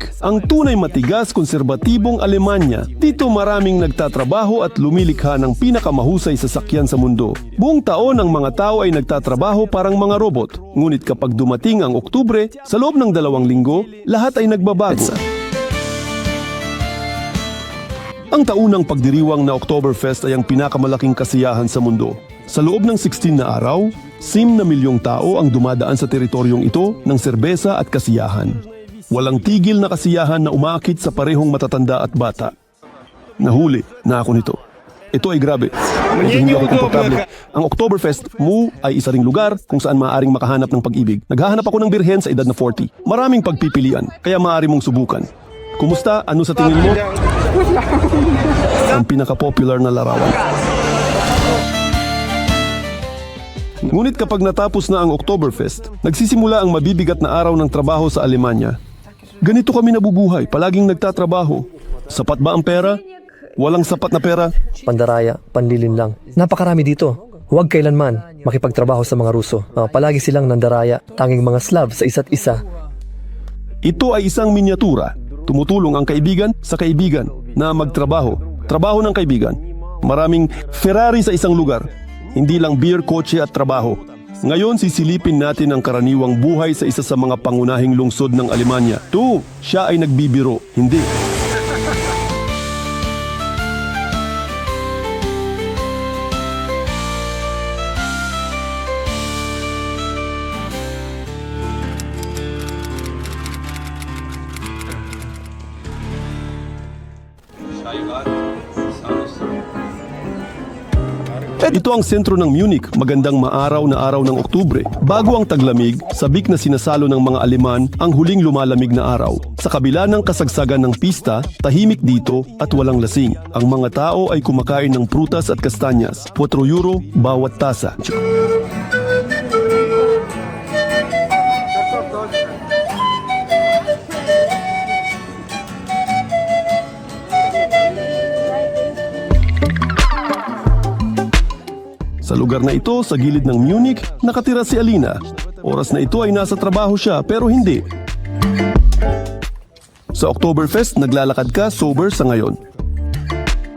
Munich, ang tunay matigas konserbatibong Alemanya. Dito maraming nagtatrabaho at lumilikha ng pinakamahusay sasakyan sa mundo. Buong taon ang mga tao ay nagtatrabaho parang mga robot. Ngunit kapag dumating ang Oktubre, sa loob ng 2 linggo, lahat ay nagbabago. Ang taunang pagdiriwang na Oktoberfest ay ang pinakamalaking kasiyahan sa mundo. Sa loob ng 16 na araw, 6 na milyong tao ang dumadaan sa teritoryong ito ng serbesa at kasiyahan. Walang tigil na kasiyahan na umaakit sa parehong matatanda at bata. Nahuli na ako nito. Ito ay grabe. Hindi ako komportable. Ang Oktoberfest mo ay isa ring lugar kung saan maaaring makahanap ng pag-ibig. Naghahanap ako ng birhen sa edad na 40. Maraming pagpipilian, kaya maaari mong subukan. Kumusta? Ano sa tingin mo? Ang pinaka-popular na larawan. Ngunit kapag natapos na ang Oktoberfest, nagsisimula ang mabibigat na araw ng trabaho sa Alemanya. Ganito kami nabubuhay, palaging nagtatrabaho. Sapat ba ang pera? Walang sapat na pera? Pandaraya, panlilin lang. Napakarami dito. Huwag kailanman makipagtrabaho sa mga Ruso. Palagi silang nandaraya, tanging mga Slav sa isa't isa. Ito ay isang minyatura. Tumutulong ang kaibigan sa kaibigan na magtrabaho. Trabaho ng kaibigan. Maraming Ferrari sa isang lugar. Hindi lang beer, kotse at trabaho. Ngayon sisilipin natin ang karaniwang buhay sa isa sa mga pangunahing lungsod ng Alemanya. Siya ay nagbibiro, hindi. Ito ang sentro ng Munich, magandang maaraw na araw ng Oktubre. Bago ang taglamig, sabik na sinasalo ng mga Aleman ang huling lumalamig na araw. Sa kabila ng kasagsagan ng pista, tahimik dito at walang lasing. Ang mga tao ay kumakain ng prutas at kastanyas, 4 euro bawat tasa. Sa lugar na ito, sa gilid ng Munich, nakatira si Alina. Oras na ito ay nasa trabaho siya, pero hindi. Sa Oktoberfest, naglalakad ka sober sa ngayon.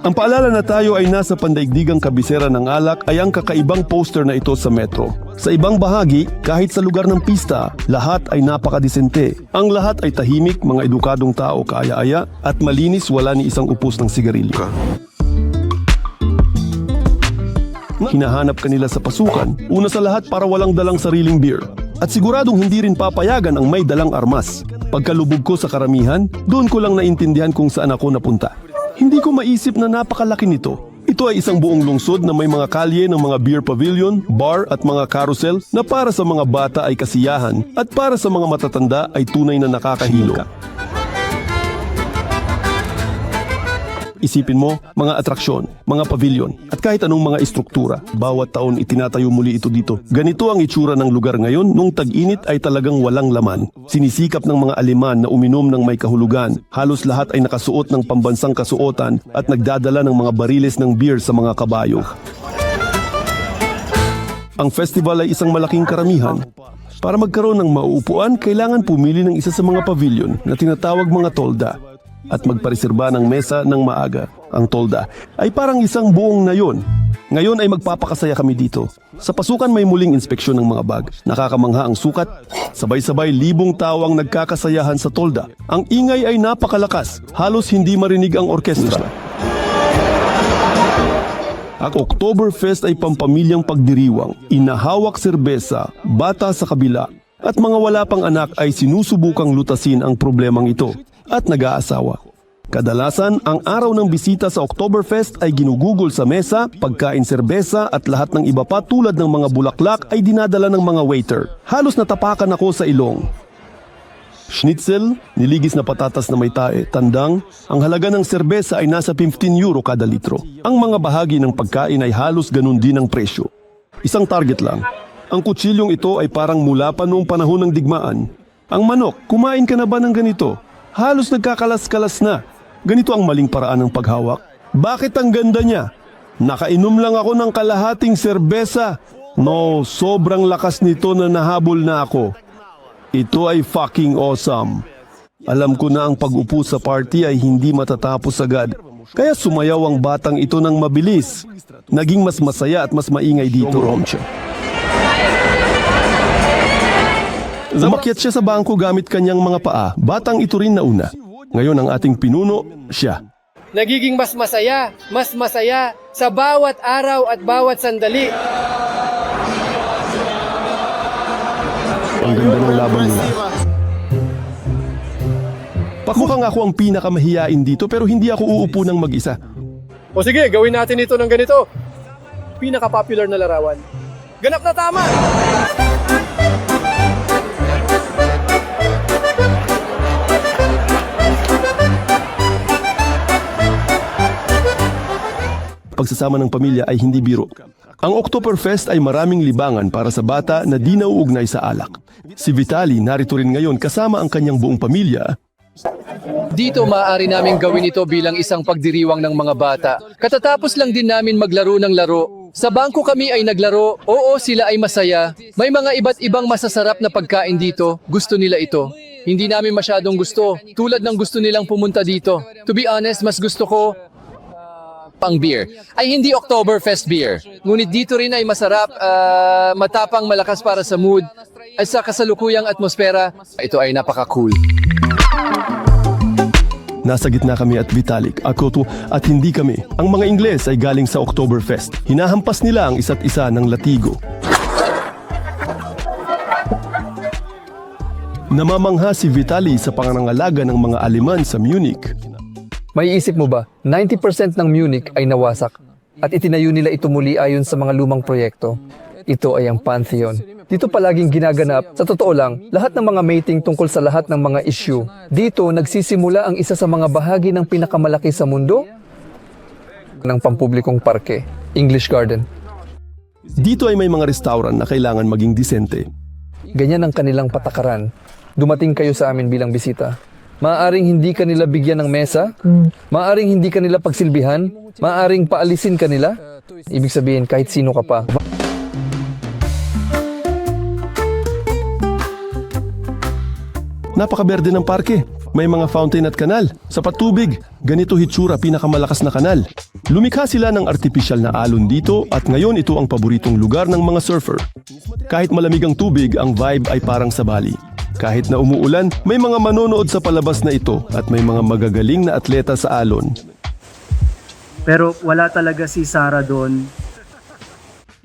Ang paalala na tayo ay nasa pandaigdigang kabisera ng alak ay ang kakaibang poster na ito sa metro. Sa ibang bahagi, kahit sa lugar ng pista, lahat ay napakadisente. Ang lahat ay tahimik, mga edukadong tao kaaya-aya, at malinis, wala ni isang upos ng sigarilyo. Hinahanap kanila sa pasukan, una sa lahat para walang dalang sariling beer. At siguradong hindi rin papayagan ang may dalang armas. Pagkalubog ko sa karamihan, doon ko lang naintindihan kung saan ako napunta. Hindi ko maisip na napakalaki nito. Ito ay isang buong lungsod na may mga kalye ng mga beer pavilion, bar at mga carousel na para sa mga bata ay kasiyahan at para sa mga matatanda ay tunay na nakakahilo. Isipin mo, mga atraksyon, mga pavilion, at kahit anong mga istruktura. Bawat taon itinatayo muli ito dito. Ganito ang itsura ng lugar ngayon nung tag-init ay talagang walang laman. Sinisikap ng mga Aleman na uminom ng may kahulugan. Halos lahat ay nakasuot ng pambansang kasuotan at nagdadala ng mga bariles ng beer sa mga kabayo. Ang festival ay isang malaking karamihan. Para magkaroon ng mauupuan, kailangan pumili ng isa sa mga pavilion na tinatawag mga tolda at magpareserba ng mesa ng maaga. Ang tolda ay parang isang buong nayon. Ngayon ay magpapakasaya kami dito. Sa pasukan may muling inspeksyon ng mga bag. Nakakamangha ang sukat. Sabay-sabay libong tao ang nagkakasayahan sa tolda. Ang ingay ay napakalakas. Halos hindi marinig ang orkestra. Ang Oktoberfest ay pampamilyang pagdiriwang. Inahawak serbesa, bata sa kabila, at mga wala pang anak ay sinusubukang lutasin ang problemang ito at nag-aasawa. Kadalasan, ang araw ng bisita sa Oktoberfest ay ginugugol sa mesa, pagkain serbesa at lahat ng iba pa tulad ng mga bulaklak ay dinadala ng mga waiter. Halos natapakan ako sa ilong. Schnitzel, niligis na patatas na may tae, tandang, ang halaga ng serbesa ay nasa 15 euro kada litro. Ang mga bahagi ng pagkain ay halos ganun din ang presyo. Isang target lang. Ang kutsilyong ito ay parang mula pa noong panahon ng digmaan. Ang manok, kumain ka na ba ng ganito? Halos nagkakalas-kalas na. Ganito ang maling paraan ng paghawak. Bakit ang ganda niya? Nakainom lang ako ng kalahating serbesa. No, sobrang lakas nito na nahabol na ako. Ito ay fucking awesome. Alam ko na ang pag-upo sa party ay hindi matatapos agad. Kaya sumayaw ang batang ito ng mabilis. Naging mas masaya at mas maingay dito. Umakyat siya sa bangko gamit kanyang mga paa. Batang ito rin nauna. Ngayon ang ating pinuno, siya. Nagiging mas masaya sa bawat araw at bawat sandali. Ang ganda ng laban nila. Mukhang ako ang pinakamahiyain dito pero hindi ako uupo ng mag-isa. O sige, gawin natin ito ng ganito. Pinaka-popular na larawan. Ganap na tama! Pagsasama ng pamilya ay hindi biro. Ang Oktoberfest ay maraming libangan para sa bata na di nauugnay sa alak. Si Vitali narito rin ngayon kasama ang kanyang buong pamilya. Dito maaari namin gawin ito bilang isang pagdiriwang ng mga bata. Katatapos lang din namin maglaro ng laro. Sa bangko kami ay naglaro, oo sila ay masaya. May mga iba't ibang masasarap na pagkain dito, gusto nila ito. Hindi namin masyadong gusto, tulad ng gusto nilang pumunta dito. To be honest, mas gusto ko pang beer. Ay hindi Oktoberfest beer. Ngunit dito rin ay masarap, matapang, malakas para sa mood. At sa kasalukuyang atmosfera, ito ay napaka-cool. Nasa gitna kami at Vitalik, ako to at hindi kami. Ang mga Ingles ay galing sa Oktoberfest. Hinahampas nila ang isa't isa ng latigo. Namamangha si Vitali sa pangangalaga ng mga Aleman sa Munich. May isip mo ba, 90% ng Munich ay nawasak at itinayo nila ito muli ayon sa mga lumang proyekto. Ito ay ang Pantheon. Dito palaging ginaganap, sa totoo lang, lahat ng mga meeting tungkol sa lahat ng mga issue. Dito nagsisimula ang isa sa mga bahagi ng pinakamalaki sa mundo ng pampublikong parke, English Garden. Dito ay may mga restaurant na kailangan maging disente. Ganyan ang kanilang patakaran. Dumating kayo sa amin bilang bisita. Maaaring hindi kanila bigyan ng mesa, maaaring hindi kanila pagsilbihan, maaaring paalisin kanila. Ibig sabihin kahit sino ka pa. Napakaberde ng parke. May mga fountain at kanal. Sapat tubig. Ganito hitsura pinakamalakas na kanal. Lumikha sila ng artipisyal na alon dito at ngayon ito ang paboritong lugar ng mga surfer. Kahit malamig ang tubig, ang vibe ay parang sa Bali. Kahit na umuulan, may mga manonood sa palabas na ito at may mga magagaling na atleta sa alon. Pero wala talaga si Sarah doon.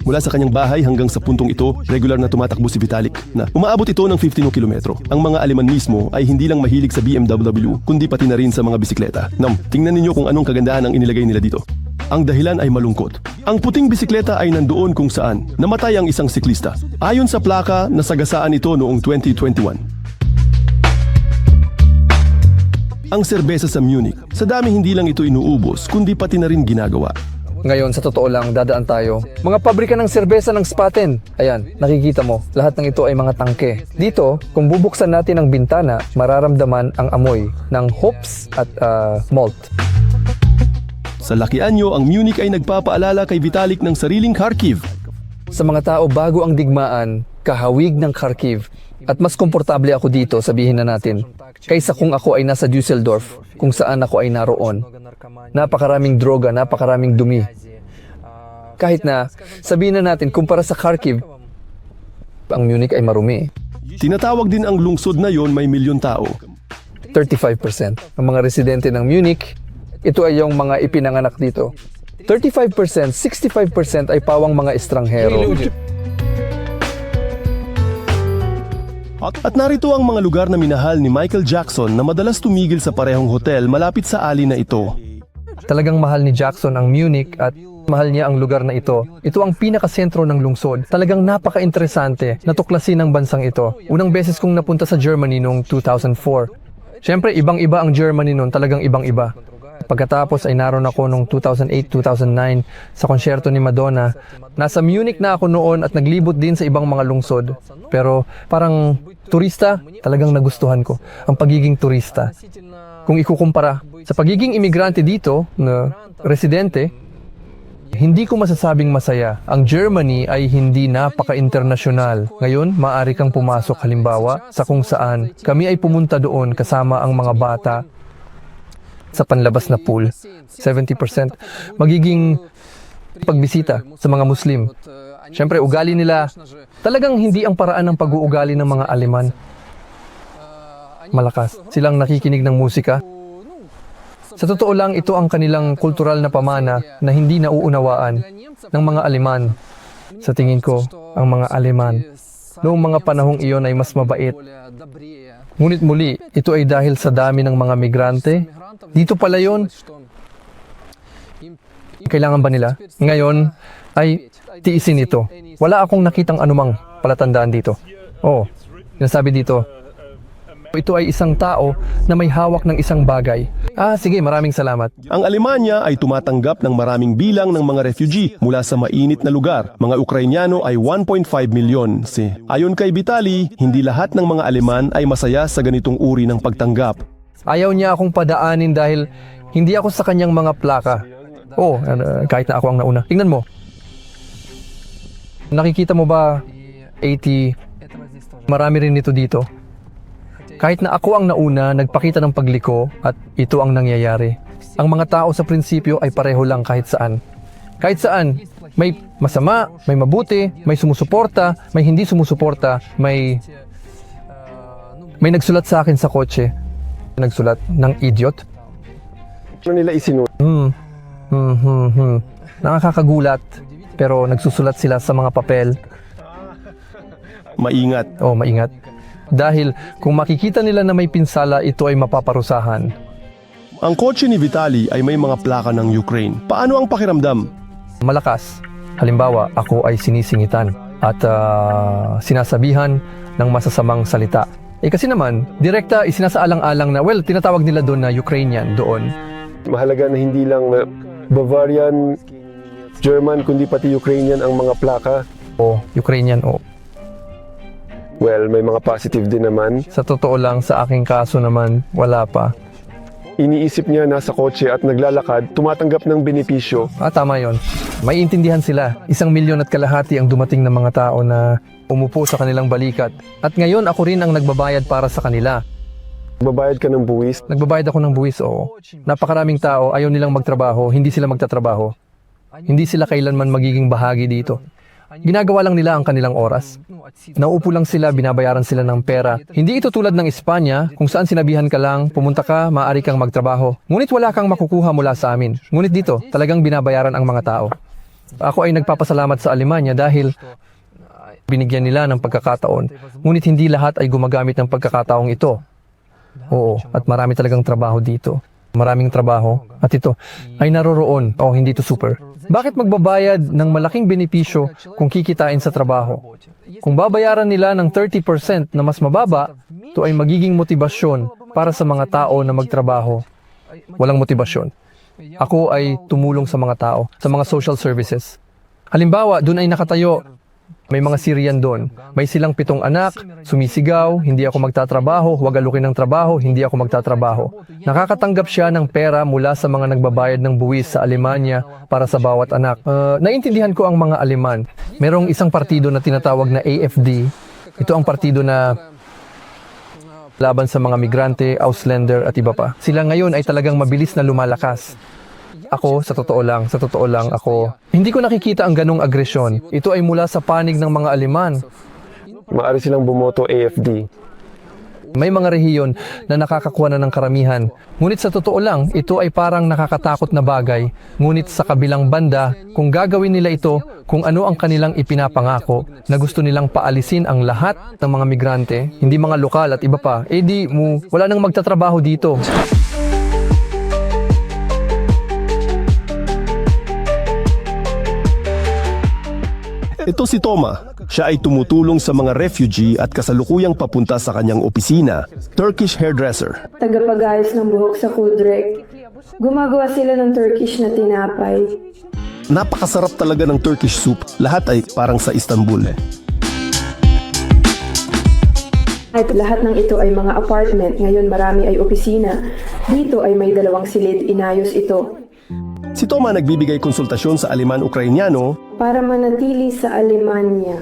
Mula sa kanyang bahay hanggang sa puntong ito, regular na tumatakbo si Vitalik na umaabot ito ng 15 kilometro. Ang mga Aleman mismo ay hindi lang mahilig sa BMW, kundi pati na rin sa mga bisikleta. Tingnan ninyo kung anong kagandahan ang inilagay nila dito. Ang dahilan ay malungkot. Ang puting bisikleta ay nandoon kung saan namatay ang isang siklista. Ayon sa plaka, nasagasaan ito noong 2021. Ang serbesa sa Munich, sa dami hindi lang ito inuubos, kundi pati na rin ginagawa. Ngayon, sa totoo lang, dadaan tayo. Mga pabrika ng serbesa ng Spaten. Ayan, nakikita mo, lahat ng ito ay mga tangke. Dito, kung bubuksan natin ang bintana, mararamdaman ang amoy ng hops at malt. Sa lakian nyo, ang Munich ay nagpapaalala kay Vitalik ng sariling Kharkiv. Sa mga tao bago ang digmaan, kahawig ng Kharkiv. At mas komportable ako dito, sabihin na natin, kaysa kung ako ay nasa Düsseldorf, kung saan ako ay naroon. Napakaraming droga, napakaraming dumi. Kahit na, sabihin na natin, kumpara sa Kharkiv, ang Munich ay marumi. Tinatawag din ang lungsod na yon may milyon tao. 35% ng mga residente ng Munich, ito ay yung mga ipinanganak dito. 35%, 65% ay pawang mga estranghero. At narito ang mga lugar na minahal ni Michael Jackson na madalas tumigil sa parehong hotel malapit sa ali na ito. Talagang mahal ni Jackson ang Munich at mahal niya ang lugar na ito. Ito ang pinakasentro ng lungsod. Talagang napaka-interesante na tuklasin ng bansang ito. Unang beses kong napunta sa Germany noong 2004. Siyempre, ibang-iba ang Germany noon, talagang ibang-iba. Pagkatapos ay naroon ako noong 2008-2009 sa konsyerto ni Madonna. Nasa Munich na ako noon at naglibot din sa ibang mga lungsod. Pero parang turista, talagang nagustuhan ko ang pagiging turista. Kung ikukumpara sa pagiging imigrante dito na residente, Hindi ko masasabing masaya. Ang Germany ay hindi napaka-internasyonal. Ngayon, maaari kang pumasok halimbawa sa kung saan kami ay pumunta doon kasama ang mga bata sa panlabas na pool. 70% magiging pagbisita sa mga Muslim. Siyempre, ugali nila talagang hindi ang paraan ng pag-uugali ng mga Aleman. Malakas. Silang nakikinig ng musika. Sa totoo lang, ito ang kanilang kultural na pamana na hindi nauunawaan ng mga Aleman. Sa tingin ko, ang mga Aleman noong mga panahong iyon ay mas mabait. Ngunit muli, ito ay dahil sa dami ng mga migrante. Dito pala yun. Kailangan ba nila? Ngayon ay tiisin ito. Wala akong nakitang anumang palatandaan dito. Oo, sinasabi dito, ito ay isang tao na may hawak ng isang bagay. Sige, maraming salamat. Ang Alemanya ay tumatanggap ng maraming bilang ng mga refugee mula sa mainit na lugar. Mga Ukrainyano ay 1.5 milyon. Ayon kay Vitali, hindi lahat ng mga Aleman ay masaya sa ganitong uri ng pagtanggap. Ayaw niya akong padaanin dahil hindi ako sa kanyang mga plaka. Kahit na ako ang nauna. Tingnan mo. Nakikita mo ba 80? Marami rin nito dito. Kahit na ako ang nauna, nagpakita ng pagliko at ito ang nangyayari. Ang mga tao sa prinsipyo ay pareho lang kahit saan. Kahit saan, may masama, may mabuti, may sumusuporta, may hindi sumusuporta, may nagsulat sa akin sa kotse. Nagsulat ng idiot. Ano nila isinulat? Nakakagulat, pero nagsusulat sila sa mga papel. Maingat. Maingat. Dahil kung makikita nila na may pinsala, ito ay mapaparusahan. Ang kotse ni Vitali ay may mga plaka ng Ukraine. Paano ang pakiramdam? Malakas. Halimbawa, ako ay sinisingitan at sinasabihan ng masasamang salita. Kasi naman, direkta isinasaalang-alang na, tinatawag nila doon na Ukrainian doon. Mahalaga na hindi lang Bavarian, German, kundi pati Ukrainian ang mga plaka. Ukrainian, Well, may mga positive din naman. Sa totoo lang, sa aking kaso naman, wala pa. Iniisip niya nasa kotse at naglalakad, tumatanggap ng benepisyo. Tama yon. May intindihan sila. 1,250,000 ang dumating ng mga tao na umupo sa kanilang balikat. At ngayon, ako rin ang nagbabayad para sa kanila. Babayad ka ng buwis. Nagbabayad ako ng buwis, oo. Napakaraming tao, ayaw nilang magtrabaho, hindi sila magtatrabaho. Hindi sila kailanman magiging bahagi dito. Ginagawa lang nila ang kanilang oras. Nauupo lang sila, binabayaran sila ng pera. Hindi ito tulad ng Espanya, kung saan sinabihan ka lang, pumunta ka, maaari kang magtrabaho. Ngunit wala kang makukuha mula sa amin. Ngunit dito, talagang binabayaran ang mga tao. Ako ay nagpapasalamat sa Alemanya dahil binigyan nila ng pagkakataon. Ngunit hindi lahat ay gumagamit ng pagkakataong ito. Oo, at marami talagang trabaho dito. Maraming trabaho. At ito ay naroroon. Hindi to super. Bakit magbabayad ng malaking benepisyo kung kikitain sa trabaho? Kung babayaran nila ng 30% na mas mababa, ito ay magiging motibasyon para sa mga tao na magtrabaho. Walang motibasyon. Ako ay tumulong sa mga tao, sa mga social services. Halimbawa, doon ay nakatayo. May mga Syrian doon. May silang 7 anak, sumisigaw, hindi ako magtatrabaho, huwag alukin ng trabaho, hindi ako magtatrabaho. Nakakatanggap siya ng pera mula sa mga nagbabayad ng buwis sa Alemanya para sa bawat anak. Naintindihan ko ang mga Aleman. Merong isang partido na tinatawag na AFD. Ito ang partido na laban sa mga migrante, Ausländer at iba pa. Sila ngayon ay talagang mabilis na lumalakas. Ako, sa totoo lang, ako, hindi ko nakikita ang ganong agresyon. Ito ay mula sa panig ng mga Aleman. Maaari silang bumoto AFD. May mga rehiyon na nakakakuha na ng karamihan. Ngunit sa totoo lang, ito ay parang nakakatakot na bagay. Ngunit sa kabilang banda, kung gagawin nila ito, kung ano ang kanilang ipinapangako, na gusto nilang paalisin ang lahat ng mga migrante, hindi mga lokal at iba pa, wala nang magtatrabaho dito. Ito si Toma. Siya ay tumutulong sa mga refugee at kasalukuyang papunta sa kanyang opisina, Turkish hairdresser. Tagapag-ayos ng buhok sa Kudrek. Gumagawa sila ng Turkish na tinapay. Napakasarap talaga ng Turkish soup. Lahat ay parang sa Istanbul. At lahat ng ito ay mga apartment. Ngayon marami ay opisina. Dito ay may 2 silid. Inayos ito. Si Toma nagbibigay konsultasyon sa Aleman-Ukrainyano para manatili sa Alemanya.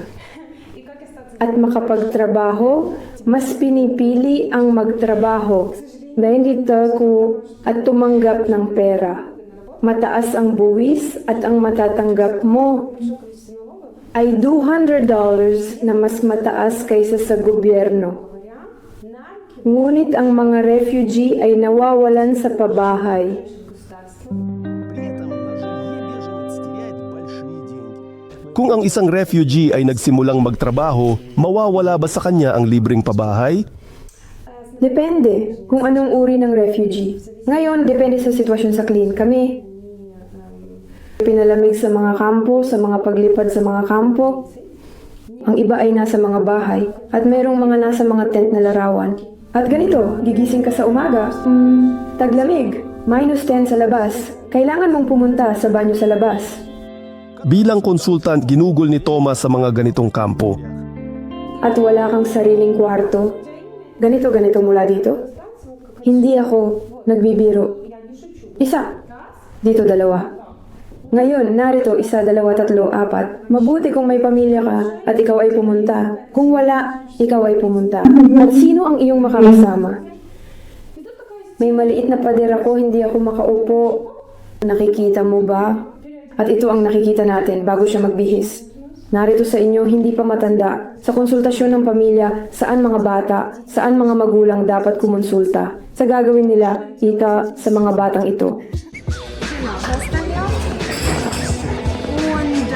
At makapagtrabaho, mas pinipili ang magtrabaho dahil dito ko at tumanggap ng pera. Mataas ang buwis at ang matatanggap mo ay $200 na mas mataas kaysa sa gobyerno. Ngunit ang mga refugee ay nawawalan sa pabahay. Kung ang isang refugee ay nagsimulang magtrabaho, mawawala ba sa kanya ang libreng pabahay? Depende kung anong uri ng refugee. Ngayon, depende sa sitwasyon sa clean. Kami, pinalamig sa mga kampo, sa mga paglipad sa mga kampo. Ang iba ay nasa mga bahay at merong mga nasa mga tent na larawan. At ganito, gigising ka sa umaga, taglamig, -10 sa labas. Kailangan mong pumunta sa banyo sa labas. Bilang konsultant, ginugol ni Toma sa mga ganitong kampo. At wala kang sariling kwarto. Ganito mula dito. Hindi ako nagbibiro. Isa. Dito 2. Ngayon, narito 1, 2, 3, 4. Mabuti kung may pamilya ka at ikaw ay pumunta. Kung wala, ikaw ay pumunta. At sino ang iyong makakasama? May maliit na pader ako, hindi ako makaupo. Nakikita mo ba? At ito ang nakikita natin bago siya magbihis. Narito sa inyo, hindi pa matanda. Sa konsultasyon ng pamilya, saan mga bata, saan mga magulang dapat kumonsulta. Sa gagawin nila, ika sa mga batang ito.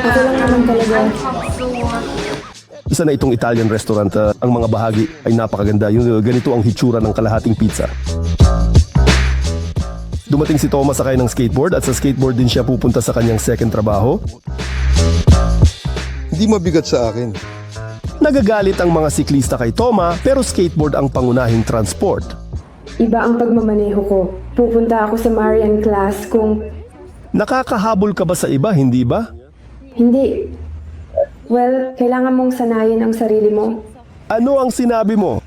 Ako lang naman talaga. Isa na itong Italian restaurant. Ang mga bahagi ay napakaganda. Ganito ang hitsura ng kalahating pizza. Dumating si Toma sakay ng skateboard at sa skateboard din siya pupunta sa kanyang second trabaho. Hindi mabigat sa akin. Nagagalit ang mga siklista kay Toma pero skateboard ang pangunahing transport. Iba ang pagmamaneho ko. Pupunta ako sa Marian class kung Nakakahabol ka ba sa iba, hindi ba? hindi. Well, kailangan mong sanayin ang sarili mo. Ano ang sinabi mo?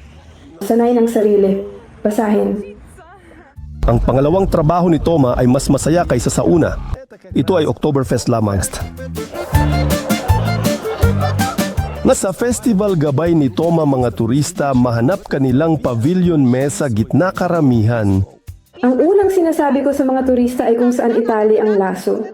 Sanayin ang sarili. Basahin. Ang pangalawang trabaho ni Toma ay mas masaya kaysa sa una. Ito ay Oktoberfest lamang. Nasa festival gabay ni Toma mga turista mahanap kanilang pavilion mesa gitna karamihan. Ang unang sinasabi ko sa mga turista ay kung saan itali ang laso.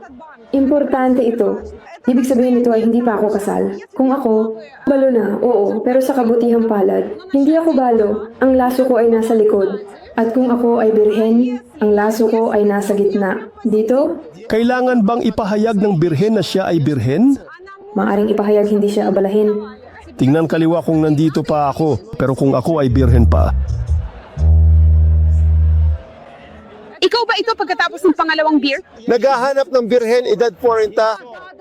Importante ito. Ibig sabihin nito ay hindi pa ako kasal. Kung ako, balo na, oo, pero sa kabutihang palad. Hindi ako balo, ang laso ko ay nasa likod. At kung ako ay birhen, ang laso ko ay nasa gitna. Dito, Kailangan bang ipahayag ng birhen na siya ay birhen? maaring ipahayag hindi siya abalahin. Tingnan kaliwa kung nandito pa ako, pero kung ako ay birhen pa. Ikaw ba ito pagkatapos ng pangalawang beer? Naghahanap ng birhen edad 40.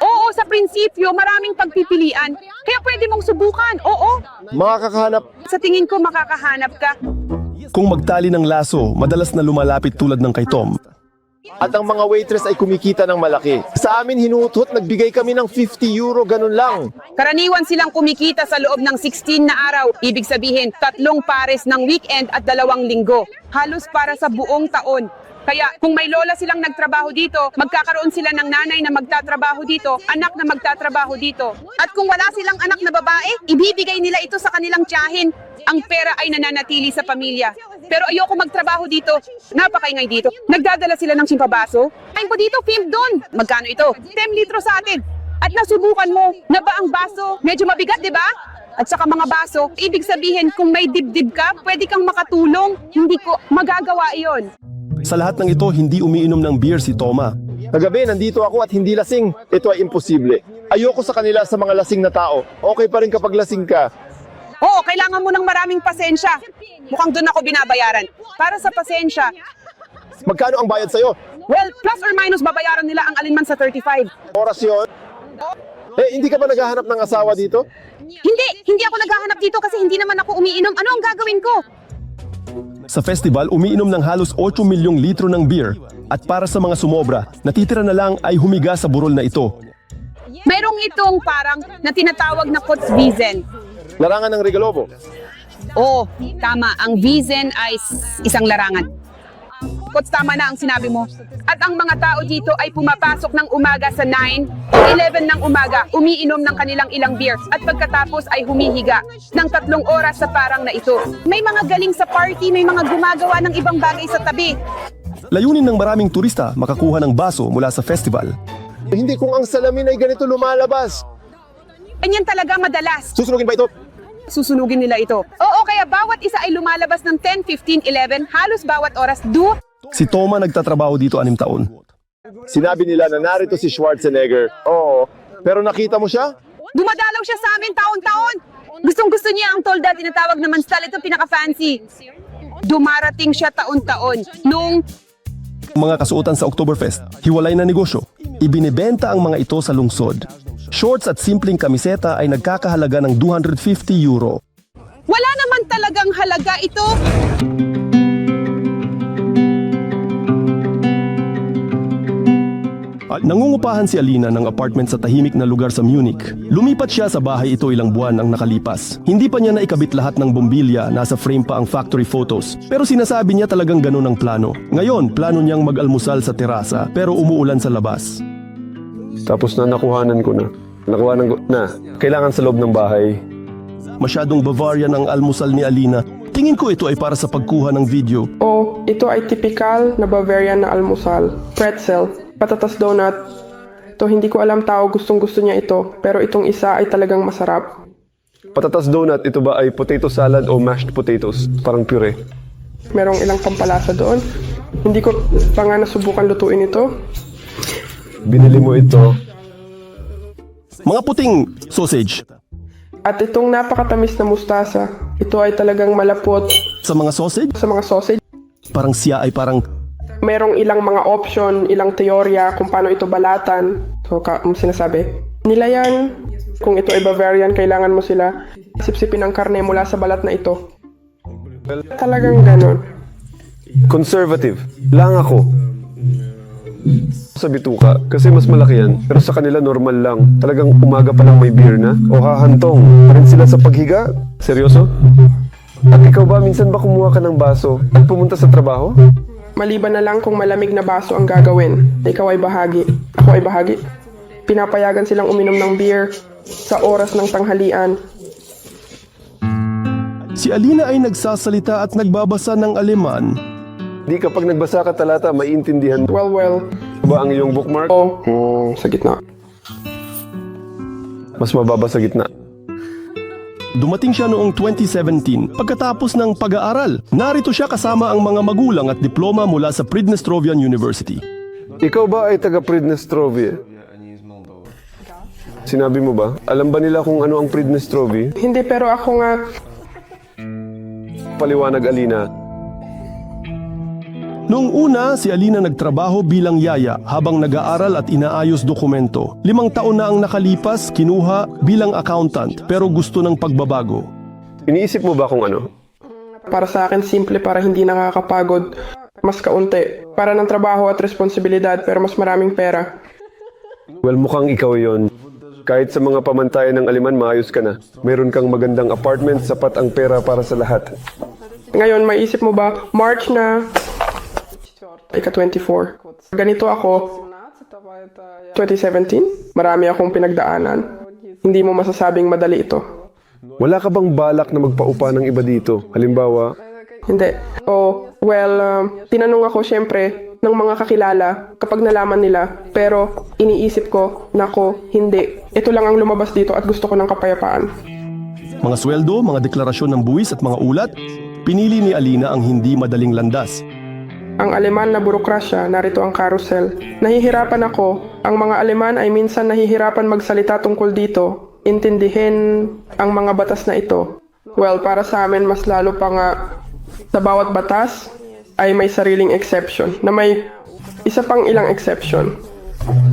Oo, sa prinsipyo, maraming pagpipilian. Kaya pwede mong subukan, oo. Makakahanap. Sa tingin ko, makakahanap ka. Kung magtali ng laso, madalas na lumalapit tulad ng kay Tom. At ang mga waitress ay kumikita ng malaki. Sa amin hinutot, nagbigay kami ng €50, ganun lang. Karaniwan silang kumikita sa loob ng 16 na araw. Ibig sabihin, 3 pares ng weekend at 2 linggo. Halos para sa buong taon. Kaya kung may lola silang nagtrabaho dito, magkakaroon sila ng nanay na magtatrabaho dito, anak na magtatrabaho dito. At kung wala silang anak na babae, ibibigay nila ito sa kanilang tiyahin. Ang pera ay nananatili sa pamilya. Pero ayoko magtrabaho dito. Napakaingay dito. Nagdadala sila ng simpabaso. Kain po dito, film doon. Magkano ito? 10 litro sa atin. At nasubukan mo na ba ang baso? Medyo mabigat, di ba? At saka mga baso, ibig sabihin kung may dibdib ka, pwede kang makatulong. Hindi ko magagawa iyon. Sa lahat ng ito, hindi umiinom ng beer si Toma. Kagabi, nandito ako at hindi lasing. Ito ay imposible. Ayoko sa kanila sa mga lasing na tao. Okay pa rin kapag lasing ka. Oo, kailangan mo ng maraming pasensya. Mukhang doon ako binabayaran. Para sa pasensya, Magkano ang bayad sa'yo? well, plus or minus babayaran nila ang alinman sa 35. Oras yun? Hindi ka ba naghahanap ng asawa dito? Hindi ako naghahanap dito kasi hindi naman ako umiinom. Ano ang gagawin ko? Sa festival, umiinom ng halos 8 milyong litro ng beer. At para sa mga sumobra, natitira na lang ay humiga sa burol na ito. Mayroong itong parang na tinatawag na Kotzwiesen. Larangan ng Regalobo. Oo, tama. Ang Wiesen ay isang larangan. hotspots, tama na ang sinabi mo. At ang mga tao dito ay pumapasok ng umaga sa 9, 11 ng umaga, umiinom ng kanilang ilang beers at pagkatapos ay humihiga ng 3 oras sa parang na ito. May mga galing sa party, may mga gumagawa ng ibang bagay sa tabi. Layunin ng maraming turista makakuha ng baso mula sa festival. Hindi kung ang salamin ay ganito lumalabas. Ganyan talaga madalas. Susunugin ba ito? Susunugin nila ito. Oo, kaya bawat isa ay lumalabas ng 10, 15, 11, halos bawat oras. Si Toma nagtatrabaho dito 6 taon. Sinabi nila na narito si Schwarzenegger. Oo. Pero nakita mo siya? Dumadalaw siya sa amin taon-taon. Gustong-gusto niya ang tolda, tinatawag na manstal. Ito pinaka-fancy. Dumarating siya taon-taon. Nung Mga kasuotan sa Oktoberfest, hiwalay na negosyo. Ibinebenta ang mga ito sa lungsod. Shorts at simpleng kamiseta ay nagkakahalaga ng €250. wala naman talagang halaga ito. Nangungupahan si Alina ng apartment sa tahimik na lugar sa Munich. Lumipat siya sa bahay ito ilang buwan ang nakalipas. Hindi pa niya naikabit lahat ng bombilya, nasa frame pa ang factory photos. Pero sinasabi niya talagang ganun ang plano. Ngayon, plano niyang mag-almusal sa terasa pero umuulan sa labas. Tapos na nakuhanan ko na. Nakuhanan ko na. Kailangan sa loob ng bahay. Masyadong Bavarian ang almusal ni Alina. Tingin ko ito ay para sa pagkuha ng video. Oh, ito ay typical na Bavarian na almusal. Pretzel, patatas donut. Ito, hindi ko alam tao gustong gusto niya ito, pero itong isa ay talagang masarap. Patatas donut, ito ba ay potato salad o mashed potatoes? Parang puree. Merong ilang pampalasa doon. Hindi ko pa nga nasubukan lutuin ito. Binili mo ito. Mga puting sausage. At itong napakatamis na mustasa. Ito ay talagang malapot Sa mga sausage, sa mga sausage. parang siya ay parang Merong ilang mga option, ilang teorya kung paano ito balatan. So, sinasabi, nila yan. Kung ito ay Bavarian, kailangan mo sila sipsipin ang karne mula sa balat na ito. Talagang ganon. Conservative. Lang ako. Sa bituka, kasi mas malaki yan. Pero sa kanila normal lang. Talagang umaga pa lang may beer na. O hahantong. Pa rin sila sa paghiga. Seryoso? At ikaw ba, minsan ba kumuha ka ng baso at pumunta sa trabaho? Maliban na lang kung malamig na baso ang gagawin. Ikaw ay bahagi. Ako ay bahagi. Pinapayagan silang uminom ng beer sa oras ng tanghalian. si Alina ay nagsasalita at nagbabasa ng Aleman. Di kapag nagbasa ka talata, maiintindihan Well, ba ang iyong bookmark? sa gitna. Mas mababa sa gitna. Dumating siya noong 2017 pagkatapos ng pag-aaral. Narito siya kasama ang mga magulang at diploma mula sa Pridnestrovian University. Ikaw ba ay taga Pridnestrovie? Sinabi mo ba? Alam ba nila kung ano ang Pridnestrovie? Hindi, pero ako nga, Paliwanag, Alina. Noong una, si Alina nagtrabaho bilang yaya habang nag-aaral at inaayos dokumento. 5 taon na ang nakalipas, kinuha bilang accountant pero gusto ng pagbabago. Iniisip mo ba kung ano? para sa akin, simple para hindi nakakapagod. Mas kaunti. Para ng trabaho at responsibilidad pero mas maraming pera. Well, mukhang ikaw yon. Kahit sa mga pamantayan ng Aleman, maayos ka na. Meron kang magandang apartment, sapat ang pera para sa lahat. Ngayon, maisip mo ba, March na, ika-24. Ganito ako, 2017, marami akong pinagdaanan. Hindi mo masasabing madali ito. Wala ka bang balak na magpaupa ng iba dito? Halimbawa, Hindi. Tinanong ako syempre ng mga kakilala kapag nalaman nila. Pero iniisip ko, nako, hindi. Ito lang ang lumabas dito at gusto ko ng kapayapaan. Mga sweldo, mga deklarasyon ng buwis at mga ulat, pinili ni Alina ang hindi madaling landas. Ang Aleman na burokrasya, narito ang carousel. Nahihirapan ako. Ang mga Aleman ay minsan nahihirapan magsalita tungkol dito. Intindihin ang mga batas na ito. Well, para sa amin, mas lalo pa nga sa bawat batas ay may sariling exception. Na may isa pang ilang exception.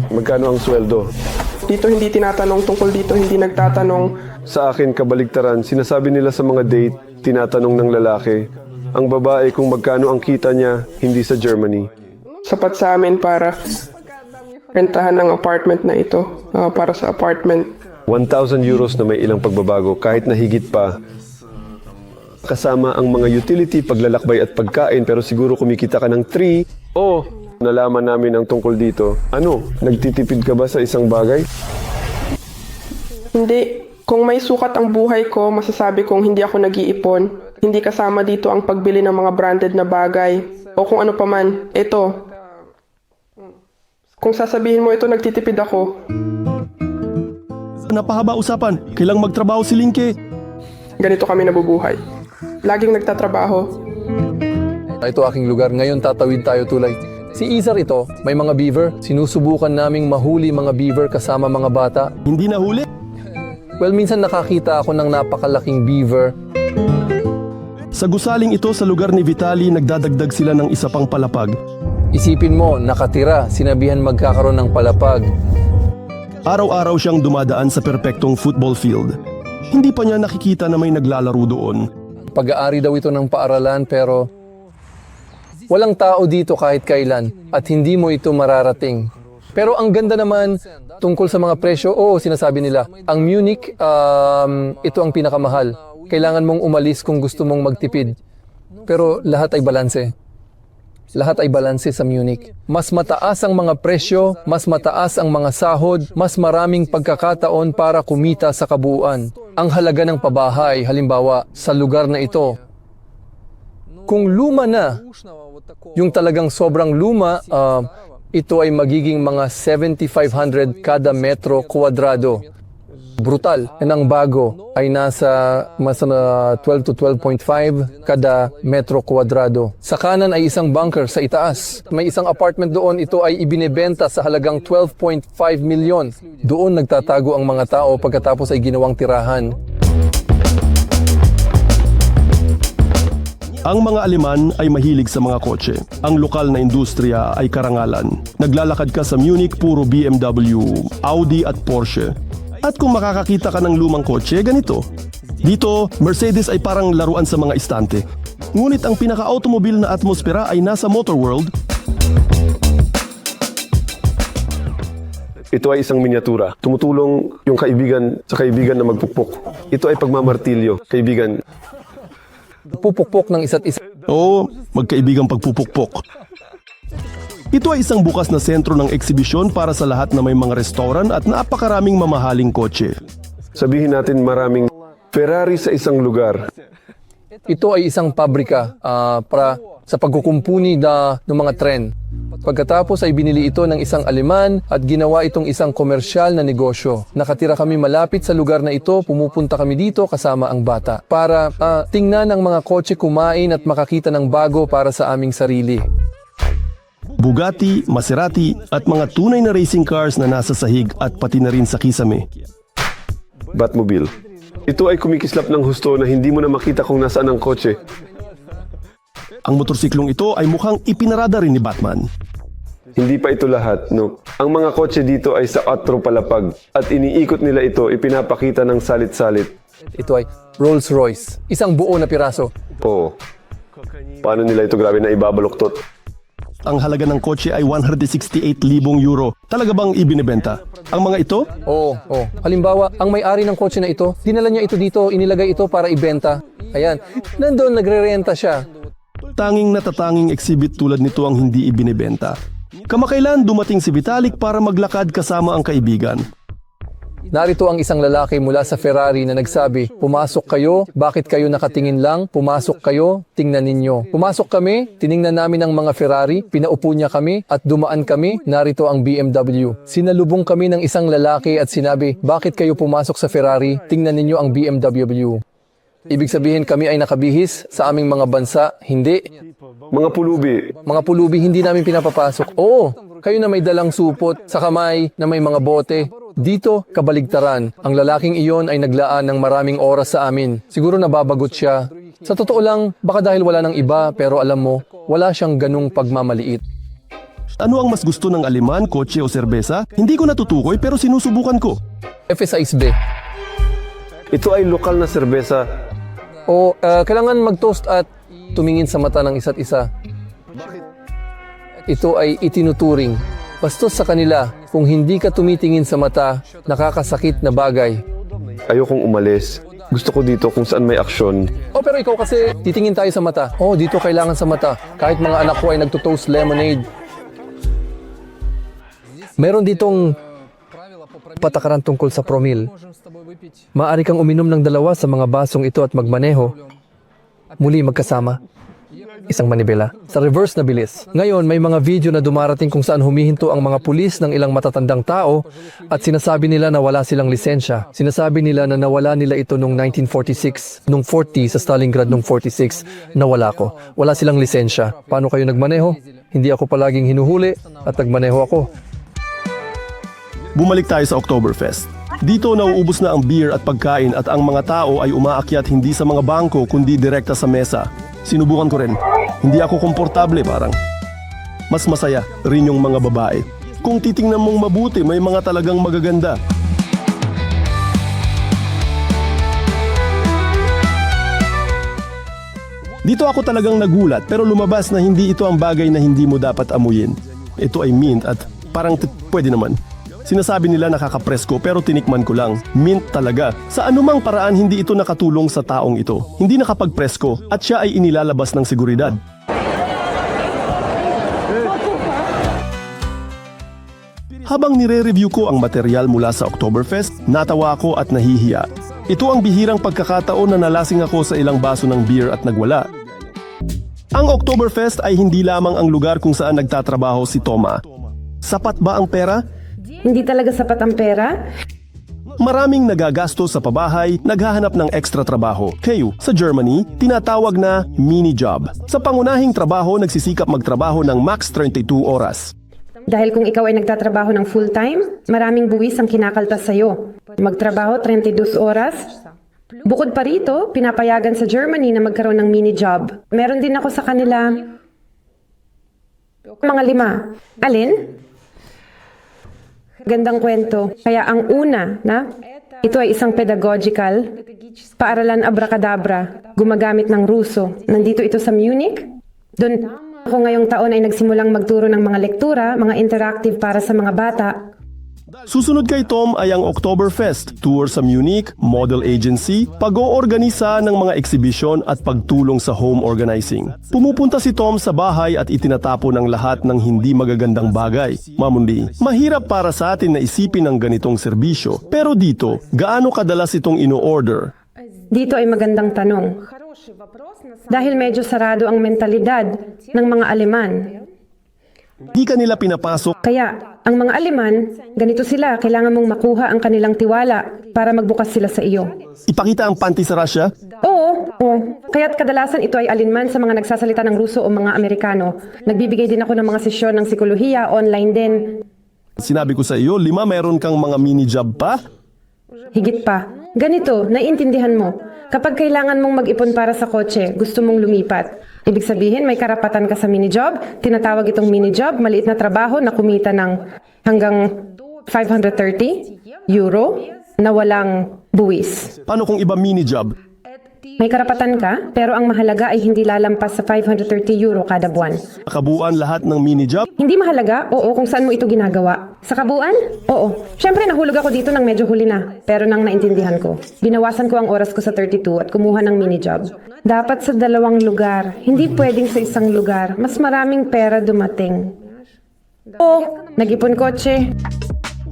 magkano ang sweldo? Dito hindi tinatanong tungkol dito, hindi nagtatanong. Sa akin, kabaligtaran, sinasabi nila sa mga date, tinatanong ng lalaki. Ang babae kung magkano ang kita niya, hindi sa Germany. Sapat sa amin para rentahan ng apartment na ito. Para sa apartment. 1,000 euros na may ilang pagbabago, kahit na higit pa kasama ang mga utility, paglalakbay at pagkain, pero siguro kumikita ka ng 3. Oh, nalaman namin ang tungkol dito. Ano, nagtitipid ka ba sa isang bagay? Hindi. Kung may sukat ang buhay ko, masasabi kong hindi ako nag-iipon. Hindi kasama dito ang pagbili ng mga branded na bagay. O kung ano paman, ito. Kung sasabihin mo ito, nagtitipid ako. Napahaba usapan, kailang magtrabaho si Linke. Ganito kami nabubuhay. Laging nagtatrabaho. Ito aking lugar, ngayon tatawid tayo tulay. Si Izar ito, may mga beaver. Sinusubukan naming mahuli mga beaver kasama mga bata. Hindi nahuli. Well, minsan nakakita ako ng napakalaking beaver. Sa gusaling ito sa lugar ni Vitali, nagdadagdag sila ng isa pang palapag. Isipin mo, nakatira, sinabihan magkakaroon ng palapag. Araw-araw siyang dumadaan sa perpektong football field. Hindi pa niya nakikita na may naglalaro doon. Pag-aari daw ito ng paaralan pero walang tao dito kahit kailan at hindi mo ito mararating. Pero ang ganda naman tungkol sa mga presyo, sinasabi nila, ang Munich, ito ang pinakamahal. Kailangan mong umalis kung gusto mong magtipid. Pero lahat ay balanse. Lahat ay balanse sa Munich. Mas mataas ang mga presyo, mas mataas ang mga sahod, mas maraming pagkakataon para kumita sa kabuuan. Ang halaga ng pabahay, halimbawa, sa lugar na ito, kung luma na, yung talagang sobrang luma, ito ay magiging mga 7,500 kada metro kwadrado. Brutal. And ang bago ay nasa 12 to 12.5 kada metro kwadrado. Sa kanan ay isang bunker sa itaas. May isang apartment doon, ito ay ibinebenta sa halagang 12.5 milyon. Doon nagtatago ang mga tao pagkatapos ay ginawang tirahan. Ang mga Aleman ay mahilig sa mga kotse. Ang lokal na industriya ay karangalan. Naglalakad ka sa Munich, puro BMW, Audi at Porsche. At kung makakakita ka ng lumang kotse, ganito. Dito, Mercedes ay parang laruan sa mga istante. Ngunit ang pinaka-automobil na atmosfera ay nasa Motor World. Ito ay isang miniatura. Tumutulong yung kaibigan sa kaibigan na magpukpok. Ito ay pagmamartilyo, kaibigan. Pupukpok ng isa't isa. Oo, magkaibigang pagpupukpok. Ito ay isang bukas na sentro ng eksibisyon para sa lahat na may mga restaurant at napakaraming mamahaling kotse. Sabihin natin maraming Ferrari sa isang lugar. Ito ay isang pabrika para sa pagkukumpuni ng mga tren. Pagkatapos ay binili ito ng isang Aleman at ginawa itong isang komersyal na negosyo. Nakatira kami malapit sa lugar na ito, pumupunta kami dito kasama ang bata para tingnan ang mga kotse kumain at makakita ng bago para sa aming sarili. Bugatti, Maserati at mga tunay na racing cars na nasa sahig at pati na rin sa kisame. Batmobile. Ito ay kumikislap ng husto na hindi mo na makita kung nasaan ang kotse. Ang motorsiklong ito ay mukhang ipinarada rin ni Batman. Hindi pa ito lahat, no? Ang mga kotse dito ay sa 4 palapag at iniikot nila ito, ipinapakita ng salit-salit. Ito ay Rolls-Royce, isang buo na piraso. Oo. Paano nila ito grabe na ibabaluktot? Ang halaga ng kotse ay 168,000 euro. Talaga bang ibinebenta? Ang mga ito? Oo. Halimbawa, ang may-ari ng kotse na ito, dinala niya ito dito, inilagay ito para ibenta. Ayan, nandoon nagre-renta siya. Tanging natatanging exhibit tulad nito ang hindi ibinebenta. Kamakailan dumating si Vitalik para maglakad kasama ang kaibigan. Narito ang isang lalaki mula sa Ferrari na nagsabi, pumasok kayo, bakit kayo nakatingin lang? Pumasok kayo, tingnan ninyo. Pumasok kami, tiningnan namin ang mga Ferrari, pinaupo niya kami at dumaan kami, narito ang BMW. Sinalubong kami ng isang lalaki at sinabi, bakit kayo pumasok sa Ferrari? Tingnan ninyo ang BMW. Ibig sabihin kami ay nakabihis sa aming mga bansa, hindi. Mga pulubi. Mga pulubi hindi namin pinapapasok. Oo, kayo na may dalang supot sa kamay na may mga bote. Dito, kabaligtaran. Ang lalaking iyon ay naglaan ng maraming oras sa amin. Siguro nababagot siya. Sa totoo lang, baka dahil wala ng iba, pero alam mo, wala siyang ganung pagmamaliit. Ano ang mas gusto ng Aleman, kotse o serbesa? Hindi ko natutukoy pero sinusubukan ko. F6B. Ito ay lokal na serbesa. O kailangan mag-toast at tumingin sa mata ng isa't isa. Ito ay itinuturing. Bastos sa kanila, kung hindi ka tumitingin sa mata, nakakasakit na bagay. Ayokong umalis. Gusto ko dito kung saan may aksyon. Oh, pero ikaw kasi titingin tayo sa mata. Oh, dito kailangan sa mata. Kahit mga anak ko ay nagto-toast lemonade. Meron ditong patakaran tungkol sa promil. Maaari kang uminom ng 2 sa mga basong ito at magmaneho. Muli magkasama. Isang manibela. Sa reverse na bilis. Ngayon, may mga video na dumarating kung saan humihinto ang mga pulis ng ilang matatandang tao at sinasabi nila na wala silang lisensya. Sinasabi nila na nawala nila ito noong 1946. Noong 40 sa Stalingrad noong 46, nawala ko. Wala silang lisensya. Paano kayo nagmaneho? Hindi ako palaging hinuhuli at nagmaneho ako. Bumalik tayo sa Oktoberfest. Dito nauubos na ang beer at pagkain at ang mga tao ay umaakyat hindi sa mga bangko kundi direkta sa mesa. Sinubukan ko rin. Hindi ako komportable parang. Mas masaya rin yung mga babae. Kung titingnan mong mabuti, may mga talagang magaganda. Dito ako talagang nagulat pero lumabas na hindi ito ang bagay na hindi mo dapat amuyin. Ito ay mint at parang pwede naman. Sinasabi nila nakakapresko pero tinikman ko lang. Mint talaga. Sa anumang paraan hindi ito nakatulong sa taong ito. Hindi nakapagpresko at siya ay inilalabas ng seguridad. Habang nire-review ko ang material mula sa Oktoberfest, natawa ako at nahihiya. Ito ang bihirang pagkakataon na nalasing ako sa ilang baso ng beer at nagwala. Ang Oktoberfest ay hindi lamang ang lugar kung saan nagtatrabaho si Toma. Sapat ba ang pera? Hindi talaga sapat ang pera? Maraming nagagasto sa pabahay, naghahanap ng ekstra trabaho. Kayo, sa Germany, tinatawag na mini job. Sa pangunahing trabaho, nagsisikap magtrabaho ng max 32 oras. Dahil kung ikaw ay nagtatrabaho ng full-time, maraming buwis ang kinakaltas sa'yo. Magtrabaho 32 oras. Bukod pa rito, pinapayagan sa Germany na magkaroon ng mini job. Meron din ako sa kanila mga 5. Alin? Gandang kwento. Kaya ang una na, ito ay isang pedagogical, paaralan abracadabra, gumagamit ng Ruso. Nandito ito sa Munich. Doon ako ngayong taon ay nagsimulang magturo ng mga lektura, mga interactive para sa mga bata. Susunod kay Tom ay ang Oktoberfest, tour sa Munich, model agency, pag-oorganisa ng mga eksibisyon at pagtulong sa home organizing. Pumupunta si Tom sa bahay at itinatapo ng lahat ng hindi magagandang bagay. Mamundi, mahirap para sa atin na isipin ang ganitong serbisyo. Pero dito, gaano kadalas itong ino-order? Dito ay magandang tanong. Dahil medyo sarado ang mentalidad ng mga Aleman. Di ka nila pinapasok. Kaya, ang mga Aleman, ganito sila, kailangan mong makuha ang kanilang tiwala para magbukas sila sa iyo. Ipakita ang panty sa Russia? Oo. Kaya't kadalasan ito ay alinman sa mga nagsasalita ng Ruso o mga Amerikano. Nagbibigay din ako ng mga sesyon ng psikolohiya, online din. Sinabi ko sa iyo, 5 meron kang mga mini job pa? Higit pa. Ganito, naiintindihan mo. Kapag kailangan mong mag-ipon para sa kotse, gusto mong lumipat. Ibig sabihin, may karapatan ka sa mini-job. Tinatawag itong mini-job, maliit na trabaho na kumita ng hanggang 530 euro na walang buwis. Paano kung iba mini job? May karapatan ka, pero ang mahalaga ay hindi lalampas sa 530 euro kada buwan. Kabuuan lahat ng mini job? Hindi mahalaga, oo, kung saan mo ito ginagawa. Sa kabuuan? Oo. Siyempre, nahulog ako dito ng medyo huli na, pero nang naintindihan ko. Binawasan ko ang oras ko sa 32 at kumuha ng mini-job. Dapat sa 2 lugar, hindi pwedeng sa isang lugar. Mas maraming pera dumating. Oo, nag-ipon kotse.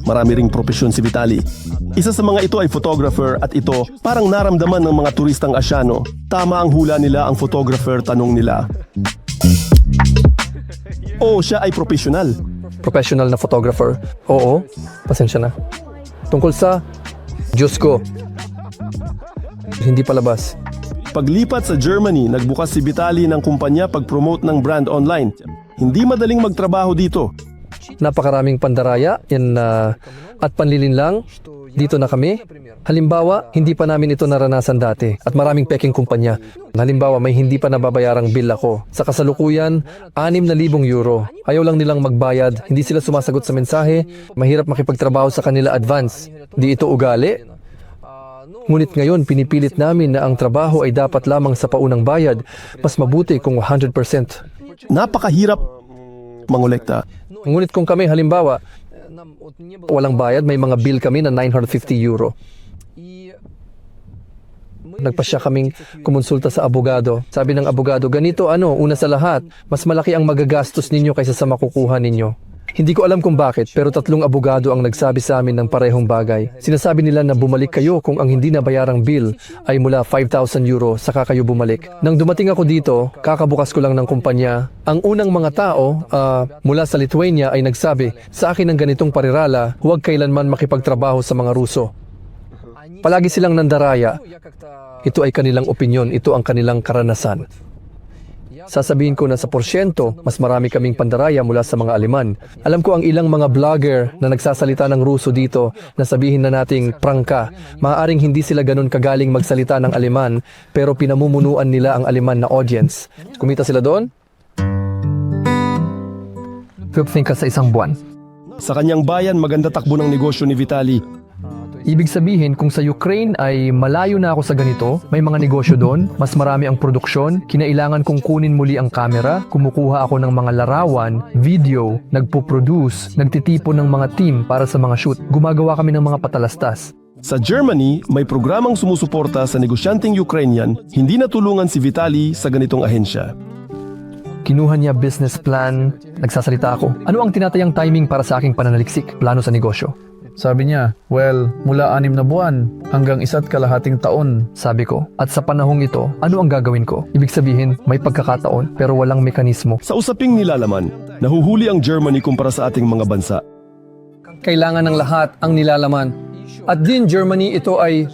Marami ring propesyon si Vitali. Isa sa mga ito ay photographer at ito parang naramdaman ng mga turistang Asyano. Tama ang hula nila, ang photographer, tanong nila. Oo, siya ay professional. Professional na photographer. Oo, pasensya na. Tungkol sa Diyos ko. Hindi palabas. Paglipat sa Germany, nagbukas si Vitali ng kumpanya pag-promote ng brand online. Hindi madaling magtrabaho dito. Napakaraming pandaraya at panlilinlang. Dito na kami. Halimbawa, hindi pa namin ito naranasan dati at maraming peking kumpanya. Halimbawa, may hindi pa nababayarang bill ako. Sa kasalukuyan, 6,000 euro. Ayaw lang nilang magbayad, hindi sila sumasagot sa mensahe, mahirap makipagtrabaho sa kanila advance. Di ito ugali. Ngunit ngayon, pinipilit namin na ang trabaho ay dapat lamang sa paunang bayad. Mas mabuti kung 100%. Napakahirap mangolekta. Ngunit kung kami, halimbawa, walang bayad, may mga bill kami na 950 euro. Nagpasya kaming kumonsulta sa abogado. Sabi ng abogado, ganito una sa lahat, mas malaki ang magagastos ninyo kaysa sa makukuha ninyo. Hindi ko alam kung bakit, pero 3 abogado ang nagsabi sa amin ng parehong bagay. Sinasabi nila na bumalik kayo kung ang hindi nabayarang bill ay mula 5,000 euro, saka kayo bumalik. Nang dumating ako dito, kakabukas ko lang ng kumpanya. Ang unang mga tao mula sa Lithuania ay nagsabi, sa akin ng ganitong parirala, huwag kailanman makipagtrabaho sa mga Ruso. Palagi silang nandaraya. Ito ay kanilang opinyon, ito ang kanilang karanasan. Sasabihin ko na sa porsyento, mas marami kaming pandaraya mula sa mga Aleman. Alam ko ang ilang mga vlogger na nagsasalita ng Ruso dito na sabihin na nating prangka. Maaaring hindi sila ganun kagaling magsalita ng Aleman, pero pinamumunuan nila ang Aleman na audience. Kumita sila doon? 15 ka sa isang buwan. Sa kanyang bayan, maganda takbo ng negosyo ni Vitali. Ibig sabihin, kung sa Ukraine ay malayo na ako sa ganito, may mga negosyo doon, mas marami ang produksyon, kinailangan kong kunin muli ang kamera, kumukuha ako ng mga larawan, video, nagpo-produce, nagtitipon ng mga team para sa mga shoot, gumagawa kami ng mga patalastas. Sa Germany, may programang sumusuporta sa negosyanteng Ukrainian, hindi natulungan si Vitali sa ganitong ahensya. Kinuha niya business plan, nagsasalita ako. Ano ang tinatayang timing para sa aking pananaliksik, plano sa negosyo? Sabi niya, well, mula 6 na buwan hanggang 1.5 taon. Sabi ko, at sa panahong ito, ano ang gagawin ko? Ibig sabihin, may pagkakataon pero walang mekanismo. Sa usaping nilalaman, nahuhuli ang Germany kumpara sa ating mga bansa. Kailangan ng lahat ang nilalaman. At din Germany, ito ay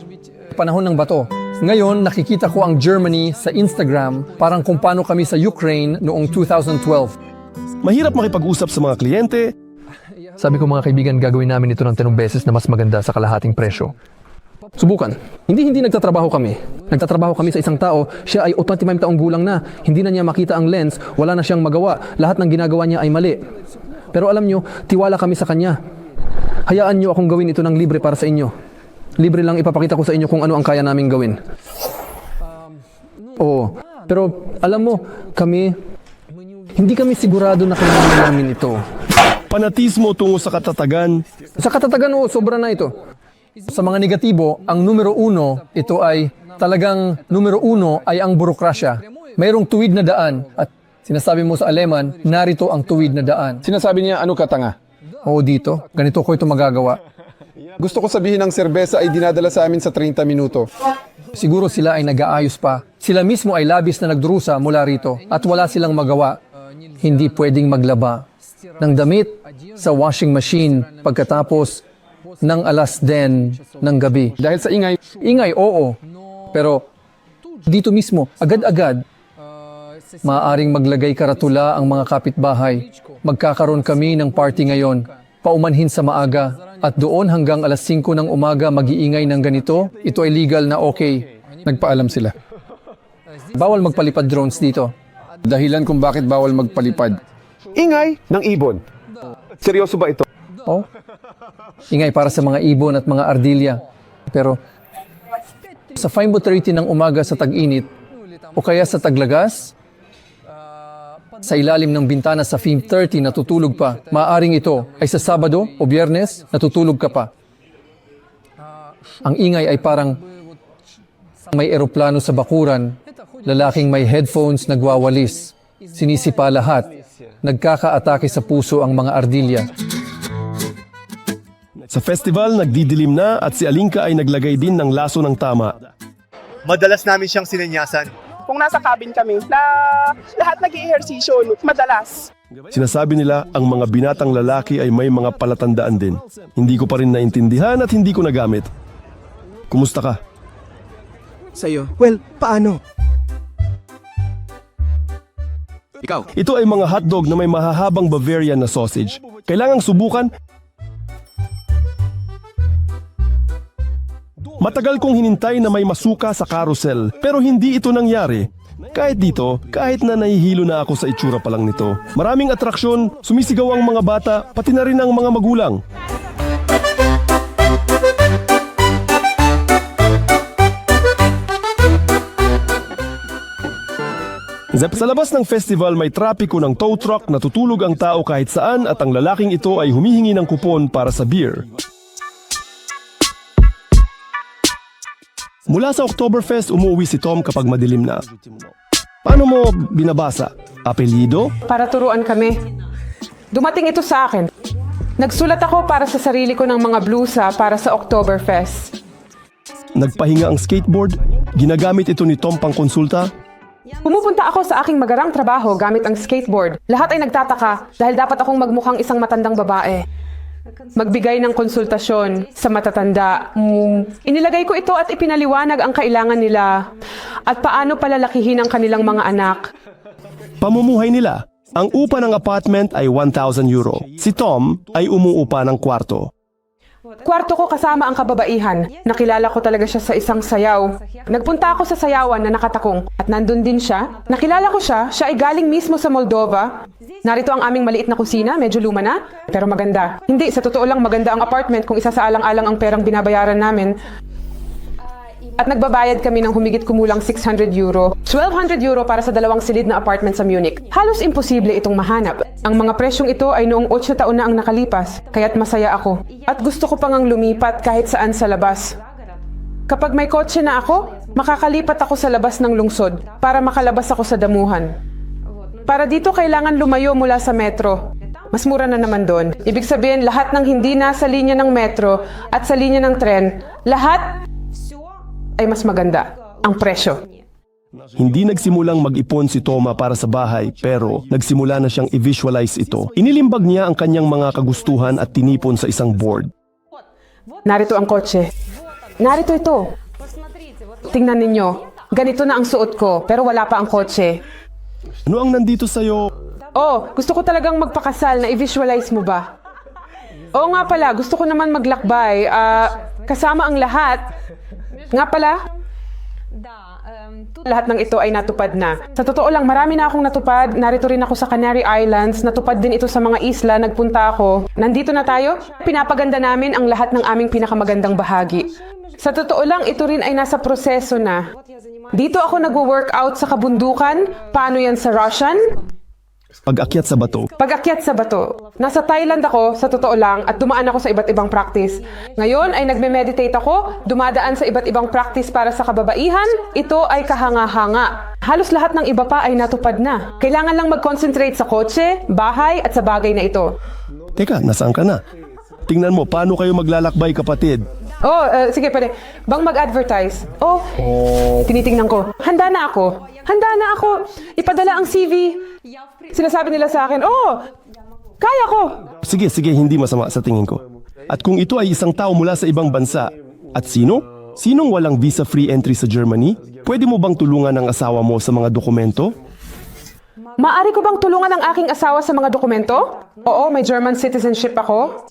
panahon ng bato. Ngayon, nakikita ko ang Germany sa Instagram parang kung paano kami sa Ukraine noong 2012. Mahirap makipag-usap sa mga kliyente. Sabi ko mga kaibigan, gagawin namin ito ng 10 beses na mas maganda sa kalahating presyo. Subukan. Hindi nagtatrabaho kami. Nagtatrabaho kami sa isang tao, siya ay 85 taong gulang na. Hindi na niya makita ang lens, wala na siyang magawa. Lahat ng ginagawa niya ay mali. Pero alam niyo, tiwala kami sa kanya. Hayaan niyo akong gawin ito ng libre para sa inyo. Libre lang ipapakita ko sa inyo kung ano ang kaya naming gawin. Oo. Pero alam mo, hindi kami sigurado na kailangan namin ito. Fanatismo tungo sa katatagan. Sa katatagan, sobra na ito. Sa mga negatibo, ang numero 1, ito ay talagang numero 1 ay ang burokrasya. Mayroong tuwid na daan at sinasabi mo sa Aleman, narito ang tuwid na daan. Sinasabi niya, ano ka tanga? Oo, dito. Ganito ko ito magagawa. Gusto ko sabihin ng serbesa ay dinadala sa amin sa 30 minuto. Siguro sila ay nag-aayos pa. Sila mismo ay labis na nagdurusa mula rito at wala silang magawa. Hindi pwedeng maglaba ng damit sa washing machine pagkatapos ng 10:00 ng gabi. Dahil sa ingay, Ingay, oo. Pero dito mismo, agad-agad, maaaring maglagay karatula ang mga kapitbahay. Magkakaroon kami ng party ngayon. Paumanhin sa maaga. At doon hanggang 5:00 ng umaga mag-iingay ng ganito, ito ay legal na okay. nagpaalam sila. Bawal magpalipad drones dito. Dahilan kung bakit bawal magpalipad. Ingay ng ibon. Seryoso ba ito? Oh? Ingay para sa mga ibon at mga ardilya. Pero sa 5:30 ng umaga sa tag-init o kaya sa taglagas, sa ilalim ng bintana sa 5:30 natutulog pa. Maaaring ito ay sa Sabado o Biyernes natutulog ka pa. Ang ingay ay parang may eroplano sa bakuran, lalaking may headphones nagwawalis, sinisipa lahat, nagkakaatake sa puso ang mga ardilya. Sa festival, nagdidilim na at si Alinka ay naglagay din ng laso ng tama. Madalas namin siyang sinenyasan. Kung nasa cabin kami, lahat nag-i-ehersisyo, madalas. Sinasabi nila ang mga binatang lalaki ay may mga palatandaan din. Hindi ko pa rin naintindihan at hindi ko nagamit. Kumusta ka? Sa'yo? Well, paano? Ikaw? Ito ay mga hotdog na may mahahabang Bavarian na sausage. Kailangang subukan. Matagal kong hinintay na may masuka sa carousel, pero hindi ito nangyari. Kahit dito, kahit na nahihilo na ako sa itsura pa lang nito. Maraming atraksyon, sumisigaw ang mga bata, pati na rin ang mga magulang. Sa labas ng festival may trapiko ng tow truck, natutulog ang tao kahit saan at ang lalaking ito ay humihingi ng kupon para sa beer. Mula sa Oktoberfest, umuwi si Tom kapag madilim na. Paano mo binabasa? Apelyido? Para turuan kami. Dumating ito sa akin. Nagsulat ako para sa sarili ko ng mga blusa para sa Oktoberfest. Nagpahinga ang skateboard? Ginagamit ito ni Tom pang konsulta? Pumupunta ako sa aking magarang trabaho gamit ang skateboard. Lahat ay nagtataka dahil dapat akong magmukhang isang matandang babae. Magbigay ng konsultasyon sa matatanda. Inilagay ko ito at ipinaliwanag ang kailangan nila at paano palalakihin ang kanilang mga anak. Pamumuhay nila. Ang upa ng apartment ay 1,000 euro. Si Tom ay umuupa ng kwarto. Kwarto ko kasama ang kababaihan. Nakilala ko talaga siya sa isang sayaw. Nagpunta ako sa sayawan na nakatakong at nandun din siya. Nakilala ko siya. Siya ay galing mismo sa Moldova. Narito ang aming maliit na kusina, medyo luma na, pero maganda. Hindi, sa totoo lang maganda ang apartment kung isasaalang-alang ang perang binabayaran namin. At nagbabayad kami ng humigit kumulang 600 euro. 1,200 euro para sa 2 silid na apartment sa Munich. Halos imposible itong mahanap. Ang mga presyong ito ay noong 8 taon na ang nakalipas, kaya't masaya ako. At gusto ko pang lumipat kahit saan sa labas. Kapag may kotse na ako, makakalipat ako sa labas ng lungsod para makalabas ako sa damuhan. Para dito kailangan lumayo mula sa metro. Mas mura na naman doon. Ibig sabihin, lahat ng hindi nasa linya ng metro at sa linya ng tren, lahat ay mas maganda ang presyo. Hindi nagsimulang mag-ipon si Toma para sa bahay pero nagsimula na siyang i-visualize ito. Inilimbag niya ang kanyang mga kagustuhan at tinipon sa isang board. Narito ang kotse. Narito ito. Tingnan ninyo. Ganito na ang suot ko pero wala pa ang kotse. Ano ang nandito sa'yo? Oh, gusto ko talagang magpakasal. Na-visualize mo ba? Oo nga pala, gusto ko naman maglakbay. Kasama ang lahat. Nga pala, lahat ng ito ay natupad na. Sa totoo lang, marami na akong natupad. Narito rin ako sa Canary Islands. Natupad din ito sa mga isla. Nagpunta ako. Nandito na tayo. Pinapaganda namin ang lahat ng aming pinakamagandang bahagi. Sa totoo lang, ito rin ay nasa proseso na. Dito ako nag-workout sa kabundukan. Paano yan sa Russian? Pag-akyat sa bato. Pag-akyat sa bato. Nasa Thailand ako, sa totoo lang, at dumaan ako sa iba't ibang practice. Ngayon ay nagme-meditate ako, dumadaan sa iba't ibang practice para sa kababaihan. Ito ay kahanga-hanga. Halos lahat ng iba pa ay natupad na. Kailangan lang mag-concentrate sa kotse, bahay, at sa bagay na ito. Teka, nasaan ka na? Tingnan mo, paano kayo maglalakbay, kapatid? Oh, sige, pwede. Bang mag-advertise? Oh, tinitingnan ko. Handa na ako. Handa na ako. Ipadala ang CV. Sinasabi nila sa akin, oh, kaya ko. Sige, hindi masama sa tingin ko. At kung ito ay isang tao mula sa ibang bansa, at sino? Sinong walang visa-free entry sa Germany? Pwede mo bang tulungan ang asawa mo sa mga dokumento? Maaari ko bang tulungan ang aking asawa sa mga dokumento? Oo, may German citizenship ako.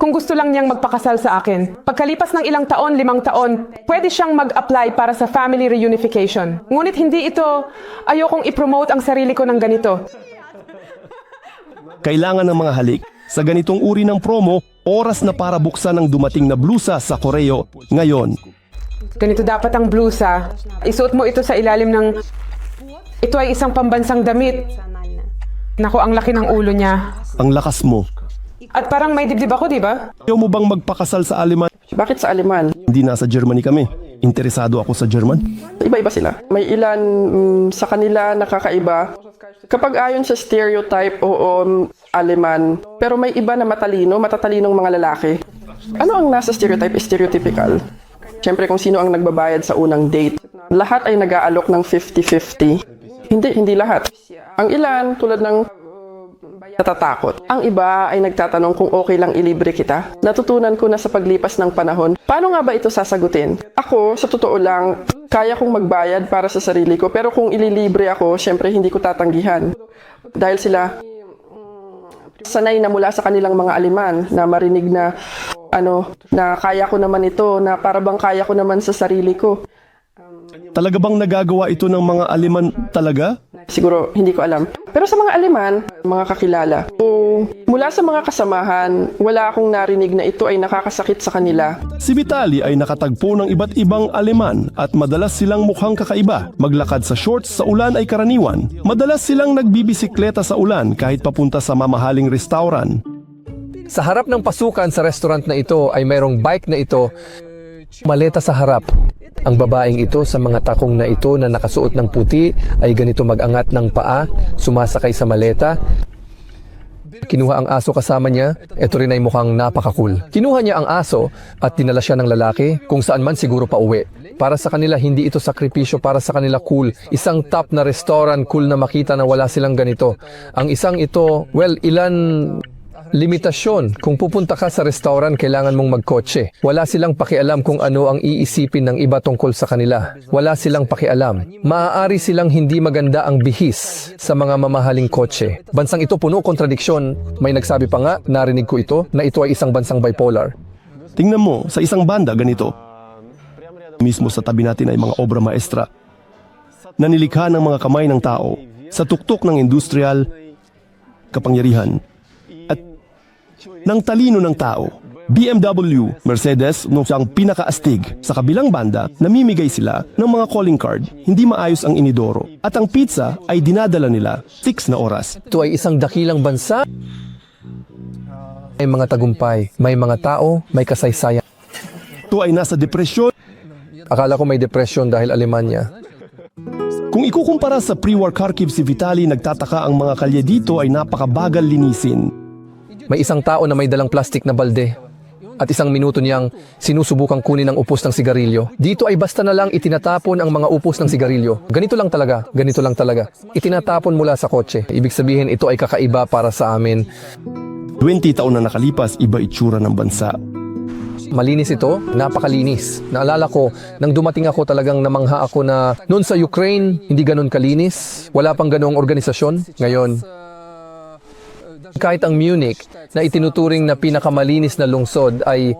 Kung gusto lang niyang magpakasal sa akin. Pagkalipas ng ilang taon, 5 taon, pwede siyang mag-apply para sa family reunification. Ngunit hindi ito, ayokong i-promote ang sarili ko ng ganito. Kailangan ng mga halik. Sa ganitong uri ng promo, oras na para buksan ang dumating na blusa sa Koreo. Ngayon, Ganito dapat ang blusa. Isuot mo ito sa ilalim ng... Ito ay isang pambansang damit. Naku, ang laki ng ulo niya. ang lakas mo. At parang may dibdib ako, di ba? Ayaw mo bang magpakasal sa Aleman? Bakit sa Aleman? Hindi nasa Germany kami. Interesado ako sa German. Iba-iba sila. May ilan sa kanila nakakaiba. Kapag ayon sa stereotype, oo, Aleman. Pero may iba na matatalinong mga lalaki. Ano ang nasa stereotype? Stereotypical. Siyempre kung sino ang nagbabayad sa unang date. Lahat ay nag-aalok ng 50-50. Hindi lahat. Ang ilan, tulad ng natatakot. Ang iba ay nagtatanong kung okay lang ilibre kita. Natutunan ko na sa paglipas ng panahon, paano nga ba ito sasagutin? Ako, sa totoo lang, kaya kong magbayad para sa sarili ko, pero kung ililibre ako, syempre hindi ko tatanggihan. Dahil sila sanay na mula sa kanilang mga Aleman na marinig na na kaya ko naman ito, na para bang kaya ko naman sa sarili ko. Talaga bang nagagawa ito ng mga Aleman talaga? Siguro, hindi ko alam. Pero sa mga Aleman, mga kakilala, mula sa mga kasamahan, wala akong narinig na ito ay nakakasakit sa kanila. Si Vitali ay nakatagpo ng iba't ibang Aleman at madalas silang mukhang kakaiba. Maglakad sa shorts sa ulan ay karaniwan. Madalas silang nagbibisikleta sa ulan kahit papunta sa mamahaling restaurant. Sa harap ng pasukan sa restaurant na ito ay mayroong bike na ito, maleta sa harap. Ang babaeng ito sa mga takong na ito na nakasuot ng puti ay ganito mag-angat ng paa, sumasakay sa maleta. Kinuha ang aso kasama niya, ito rin ay mukhang napaka-cool. Kinuha niya ang aso at dinala siya ng lalaki kung saan man siguro pa uwi. Para sa kanila, hindi ito sakripisyo, para sa kanila cool. Isang top na restaurant, cool na makita na wala silang ganito. Ang isang ito, well, ilan limitasyon. Kung pupunta ka sa restaurant, kailangan mong magkotse. Wala silang pakialam kung ano ang iisipin ng iba tungkol sa kanila. Wala silang pakialam. Maaari silang hindi maganda ang bihis sa mga mamahaling kotse. Bansang ito puno kontradiksyon. May nagsabi pa nga, narinig ko ito, na ito ay isang bansang bipolar. Tingnan mo, sa isang banda ganito. Mismo sa tabi natin ay mga obra maestra na nilikha ng mga kamay ng tao sa tuktok ng industrial kapangyarihan at ng talino ng tao. BMW, Mercedes, nung siyang pinakaastig. Sa kabilang banda, namimigay sila ng mga calling card, hindi maayos ang inidoro. At ang pizza ay dinadala nila 6 na oras. Ito ay isang dakilang bansa. May mga tagumpay, may mga tao, may kasaysayan. Ito ay nasa depresyon. Akala ko may depression dahil Alemanya. Kung ikukumpara sa pre-war Kharkiv si Vitali, nagtataka ang mga kalye dito ay napakabagal linisin. May isang tao na may dalang plastik na balde at isang minuto niyang sinusubukang kunin ang upos ng sigarilyo. Dito ay basta na lang itinatapon ang mga upos ng sigarilyo. Ganito lang talaga, ganito lang talaga. Itinatapon mula sa kotse. Ibig sabihin ito ay kakaiba para sa amin. 20 taon na nakalipas, iba itsura ng bansa. Malinis ito, napakalinis. Naalala ko, nang dumating ako talagang namangha ako na noon sa Ukraine, hindi ganun kalinis. Wala pang ganoong organisasyon. Ngayon, kahit ang Munich na itinuturing na pinakamalinis na lungsod ay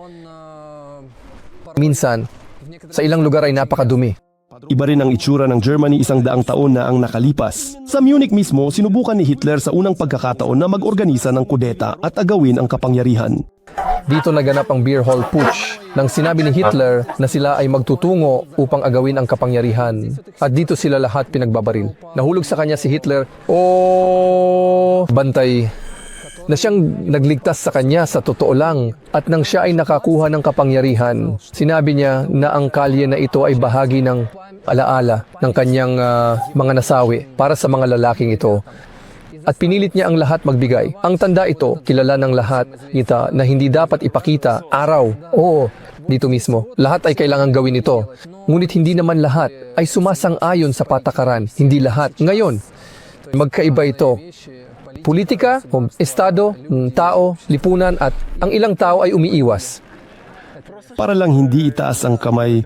minsan, sa ilang lugar ay napakadumi. Iba rin ang itsura ng Germany 100 taon na ang nakalipas. Sa Munich mismo, sinubukan ni Hitler sa unang pagkakataon na mag-organisa ng kudeta at agawin ang kapangyarihan. Dito naganap ang Beer Hall Putsch nang sinabi ni Hitler na sila ay magtutungo upang agawin ang kapangyarihan. At dito sila lahat pinagbabaril. Nahulog sa kanya si Hitler, bantay, na siyang nagligtas sa kanya sa totoo lang. At nang siya ay nakakuha ng kapangyarihan, sinabi niya na ang kalye na ito ay bahagi ng alaala ng kanyang mga nasawi para sa mga lalaking ito. At pinilit niya ang lahat magbigay. Ang tanda ito, kilala ng lahat nita na hindi dapat ipakita araw. Oo, dito mismo. Lahat ay kailangang gawin ito. Ngunit hindi naman lahat ay sumasang-ayon sa patakaran. Hindi lahat. Ngayon, magkaiba ito. Politika, estado, tao, lipunan at ang ilang tao ay umiiwas. Para lang hindi itaas ang kamay.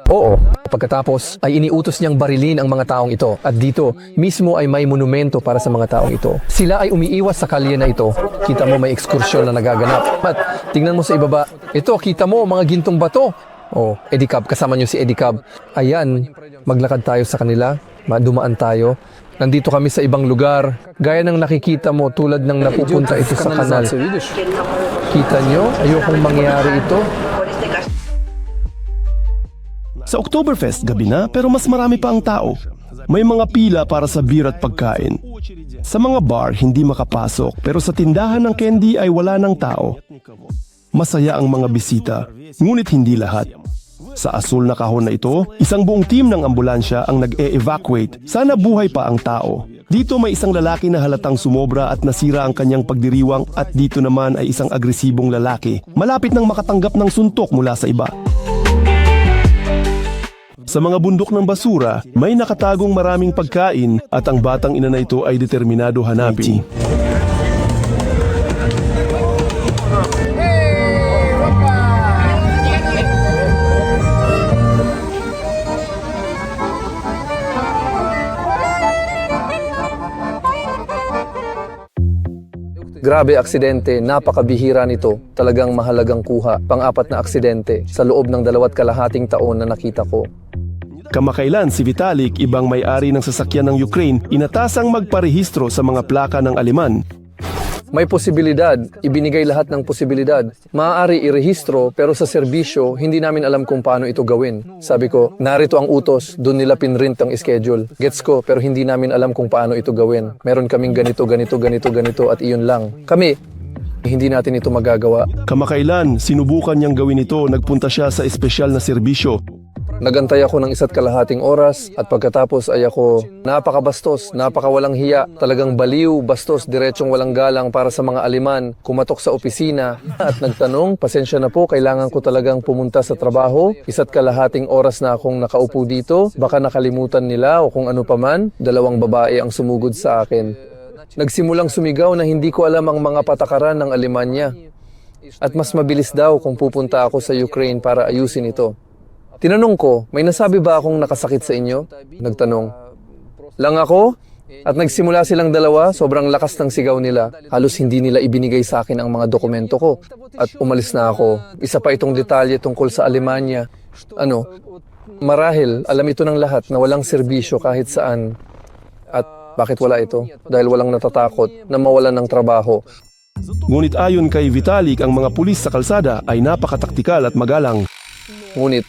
Oo. Pagkatapos ay iniutos niyang barilin ang mga taong ito at dito mismo ay may monumento para sa mga taong ito. Sila ay umiiwas sa kalye na ito. Kita mo may ekskursyon na nagaganap. At tingnan mo sa ibaba. Ito, kita mo mga gintong bato. Oh, Eddie Cab, kasama niyo si Eddie Cab. Ayan, maglakad tayo sa kanila. Dumaan tayo. Nandito kami sa ibang lugar. Gaya ng nakikita mo tulad ng napupunta ito sa kanal. Kita niyo? Ayokong mangyari ito. Sa Oktoberfest, gabi na pero mas marami pa ang tao. May mga pila para sa beer at pagkain. Sa mga bar, hindi makapasok pero sa tindahan ng candy ay wala ng tao. Masaya ang mga bisita, ngunit hindi lahat. Sa asul na kahon na ito, isang buong team ng ambulansya ang nag-e-evacuate. Sana buhay pa ang tao. Dito may isang lalaki na halatang sumobra at nasira ang kanyang pagdiriwang at dito naman ay isang agresibong lalaki. Malapit nang makatanggap ng suntok mula sa iba. Sa mga bundok ng basura, may nakatagong maraming pagkain at ang batang ina na ito ay determinado hanapin. Grabe aksidente, napakabihira nito. Talagang mahalagang kuha. Pang-apat na aksidente sa loob ng 2.5 taon na nakita ko. Kamakailan si Vitalik, ibang may-ari ng sasakyan ng Ukraine, inatasang magparehistro sa mga plaka ng Aleman. May posibilidad, ibinigay lahat ng posibilidad. Maaari irehistro pero sa serbisyo, hindi namin alam kung paano ito gawin. Sabi ko, narito ang utos, doon nila pinrint ang schedule. Gets ko, pero hindi namin alam kung paano ito gawin. Meron kaming ganito at iyon lang. Kami, hindi natin ito magagawa. Kamakailan, sinubukan niyang gawin ito, nagpunta siya sa espesyal na serbisyo. Nagantay ako ng 1.5 oras at pagkatapos ay ako napakabastos, napakawalang hiya, talagang baliw, bastos, diretsong walang galang para sa mga Aleman, kumatok sa opisina at nagtanong, pasensya na po, kailangan ko talagang pumunta sa trabaho. 1.5 oras na akong nakaupo dito, baka nakalimutan nila o kung ano paman. 2 babae ang sumugod sa akin. Nagsimulang sumigaw na hindi ko alam ang mga patakaran ng Alemanya. At mas mabilis daw kung pupunta ako sa Ukraine para ayusin ito. Tinanong ko, may nasabi ba akong nakasakit sa inyo? Nagtanong. Lang ako? At nagsimula silang dalawa, sobrang lakas ng sigaw nila. Halos hindi nila ibinigay sa akin ang mga dokumento ko. At umalis na ako. Isa pa itong detalye tungkol sa Alemanya. Marahil, alam ito ng lahat na walang serbisyo kahit saan. At bakit wala ito? Dahil walang natatakot na mawalan ng trabaho. Ngunit ayon kay Vitalik, ang mga pulis sa kalsada ay napakataktikal at magalang. Ngunit,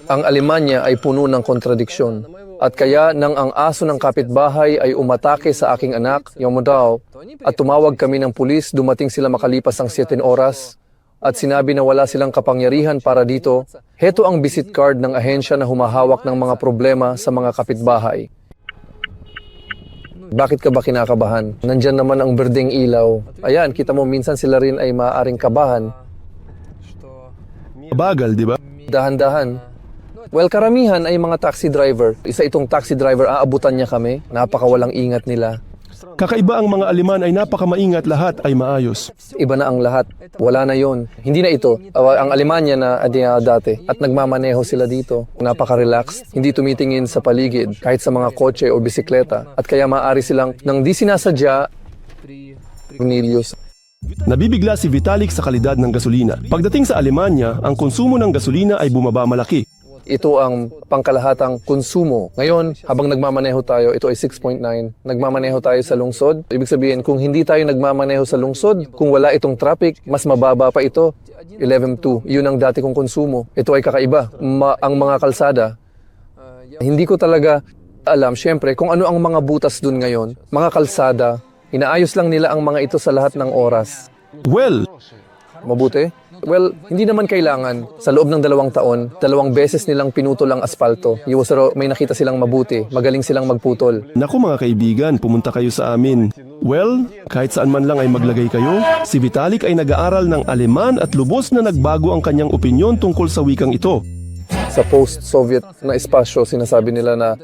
ang Alemanya ay puno ng kontradiksyon. At kaya nang ang aso ng kapitbahay ay umatake sa aking anak, Yomodao, at tumawag kami ng pulis, dumating sila makalipas ang 7 oras, at sinabi na wala silang kapangyarihan para dito, heto ang visit card ng ahensya na humahawak ng mga problema sa mga kapitbahay. Bakit ka ba kinakabahan? Nandyan naman ang berdeng ilaw. Ayan, kita mo minsan sila rin ay maaaring kabahan. Bagal, di ba? Dahan-dahan. Well, karamihan ay mga taxi driver. Isa itong taxi driver, aabutan niya kami. Napakawalang ingat nila. Kakaiba ang mga Aleman ay napakamaingat, lahat ay maayos. Iba na ang lahat. Wala na yon. Hindi na ito. Ang Alemanya na dati. At nagmamaneho sila dito. Napaka-relaxed. Hindi tumitingin sa paligid, kahit sa mga kotse o bisikleta. At kaya maaari silang, nang di sinasadya, Cornelius. Nabibigla si Vitalik sa kalidad ng gasolina. Pagdating sa Alemanya, ang konsumo ng gasolina ay bumaba malaki. Ito ang pangkalahatang konsumo. Ngayon, habang nagmamaneho tayo, ito ay 6.9. Nagmamaneho tayo sa lungsod. Ibig sabihin, kung hindi tayo nagmamaneho sa lungsod, kung wala itong traffic, mas mababa pa ito. 11.2. Yun ang dati kong konsumo. Ito ay kakaiba. Ang mga kalsada, hindi ko talaga alam, syempre, kung ano ang mga butas dun ngayon. Mga kalsada, inaayos lang nila ang mga ito sa lahat ng oras. Well, mabuti? Well, hindi naman kailangan. Sa loob ng 2 taon, 2 beses nilang pinutol ang asfalto. Pero may nakita silang mabuti. Magaling silang magputol. naku mga kaibigan, pumunta kayo sa amin. Well, kahit saan man lang ay maglagay kayo, si Vitalik ay nag-aaral ng Aleman at lubos na nagbago ang kanyang opinyon tungkol sa wikang ito. Sa post-Soviet na espasyo, sinasabi nila na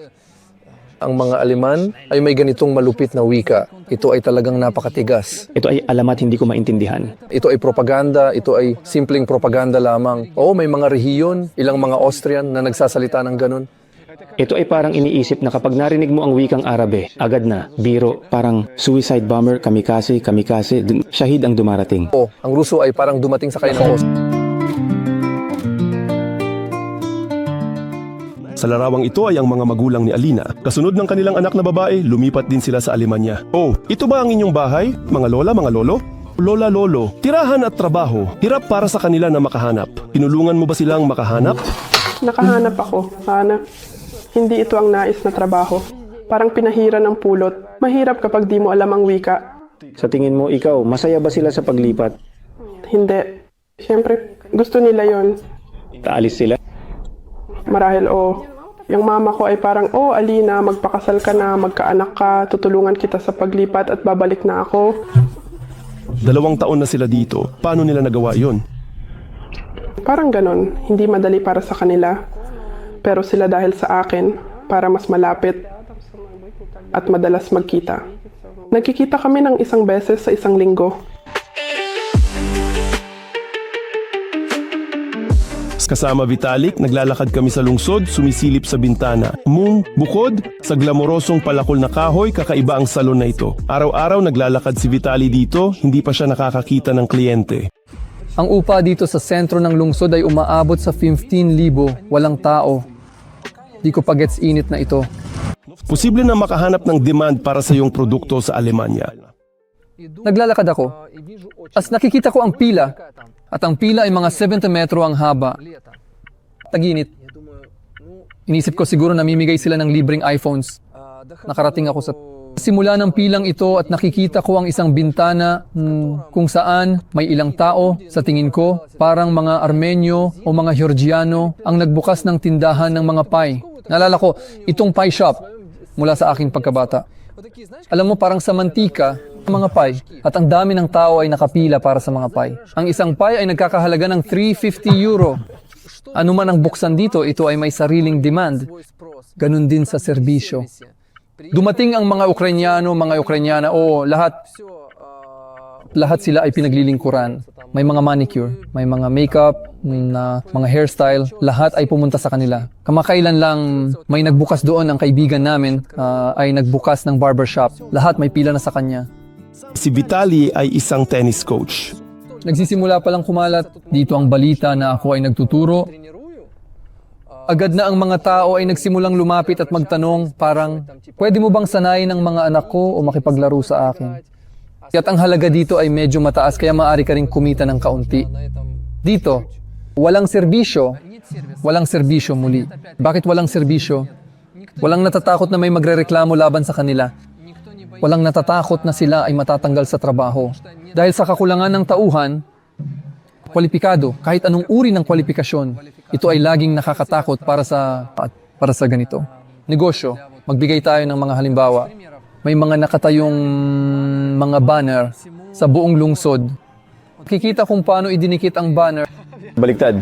ang mga Aleman ay may ganitong malupit na wika. Ito ay talagang napakatigas. Ito ay alamat hindi ko maintindihan. Ito ay propaganda, ito ay simpleng propaganda lamang. Oo, may mga rehiyon, ilang mga Austrian na nagsasalita ng ganun. Ito ay parang iniisip na kapag narinig mo ang wikang Arabe, agad na, biro, parang suicide bomber, kamikaze, shahid ang dumarating. Oo, ang Ruso ay parang dumating sa kanilang Sa larawang ito ay ang mga magulang ni Alina. Kasunod ng kanilang anak na babae, lumipat din sila sa Alemanya. Oh, ito ba ang inyong bahay? Mga lola, mga lolo? Lola, lolo, tirahan at trabaho. Hirap para sa kanila na makahanap. Tinulungan mo ba silang makahanap? Nakahanap ako, Hana. Hindi ito ang nais na trabaho. Parang pinahiran ng pulot. Mahirap kapag di mo alam ang wika. Sa tingin mo, ikaw, masaya ba sila sa paglipat? Hindi. Siyempre, gusto nila yon. Taalis sila? Marahil Yung mama ko ay parang, Alina, magpakasal ka na, magkaanak ka, tutulungan kita sa paglipat at babalik na ako. 2 taon na sila dito. Paano nila nagawa yon? Parang ganon, hindi madali para sa kanila. Pero sila dahil sa akin, para mas malapit at madalas magkita. Nagkikita kami ng 1 beses sa 1 linggo. Kasama Vitalik, naglalakad kami sa lungsod, sumisilip sa bintana. Bukod sa glamorosong palakol na kahoy, kakaiba ang salon na ito. Araw-araw naglalakad si Vitali dito, hindi pa siya nakakakita ng kliyente. Ang upa dito sa sentro ng lungsod ay umaabot sa 15,000. Walang tao. Di ko pa gets init na ito. Posible na makahanap ng demand para sa iyong produkto sa Alemanya. Naglalakad ako. As nakikita ko ang pila. At ang pila ay mga 70 metro ang haba. Taginit. Inisip ko siguro namimigay sila ng libreng iPhones. Nakarating ako sa simula ng pilang ito at nakikita ko ang isang bintana kung saan may ilang tao, sa tingin ko, parang mga Armenyo o mga Georgiano ang nagbukas ng tindahan ng mga pie. Naalala ko, itong pie shop mula sa aking pagkabata. Alam mo, parang sa mantika, mga pie. At ang dami ng tao ay nakapila para sa mga pie. Ang isang pie ay nagkakahalaga ng €350. Ano man ang buksan dito, ito ay may sariling demand. Ganun din sa serbisyo. Dumating ang mga Ukrainyana, lahat sila ay pinaglilingkuran. May mga manicure, may mga makeup, mga hairstyle, lahat ay pumunta sa kanila. Kamakailan lang may nagbukas doon, ang kaibigan namin ay nagbukas ng barbershop. Lahat may pila na sa kanya. Si Vitaly ay isang tennis coach. Nagsisimula pa lang kumalat dito ang balita na ako ay nagtuturo. Agad na ang mga tao ay nagsimulang lumapit at magtanong parang, pwede mo bang sanayin ang mga anak ko o makipaglaro sa akin? At ang halaga dito ay medyo mataas kaya maaari ka rin kumita ng kaunti. Dito, walang serbisyo muli. Bakit walang serbisyo? Walang natatakot na may magrereklamo laban sa kanila. Walang natatakot na sila ay matatanggal sa trabaho. Dahil sa kakulangan ng tauhan, kwalipikado, kahit anong uri ng kwalifikasyon, ito ay laging nakakatakot para sa ganito. Negosyo, magbigay tayo ng mga halimbawa. May mga nakatayong mga banner sa buong lungsod. Kikita kung paano idinikit ang banner Baliktad.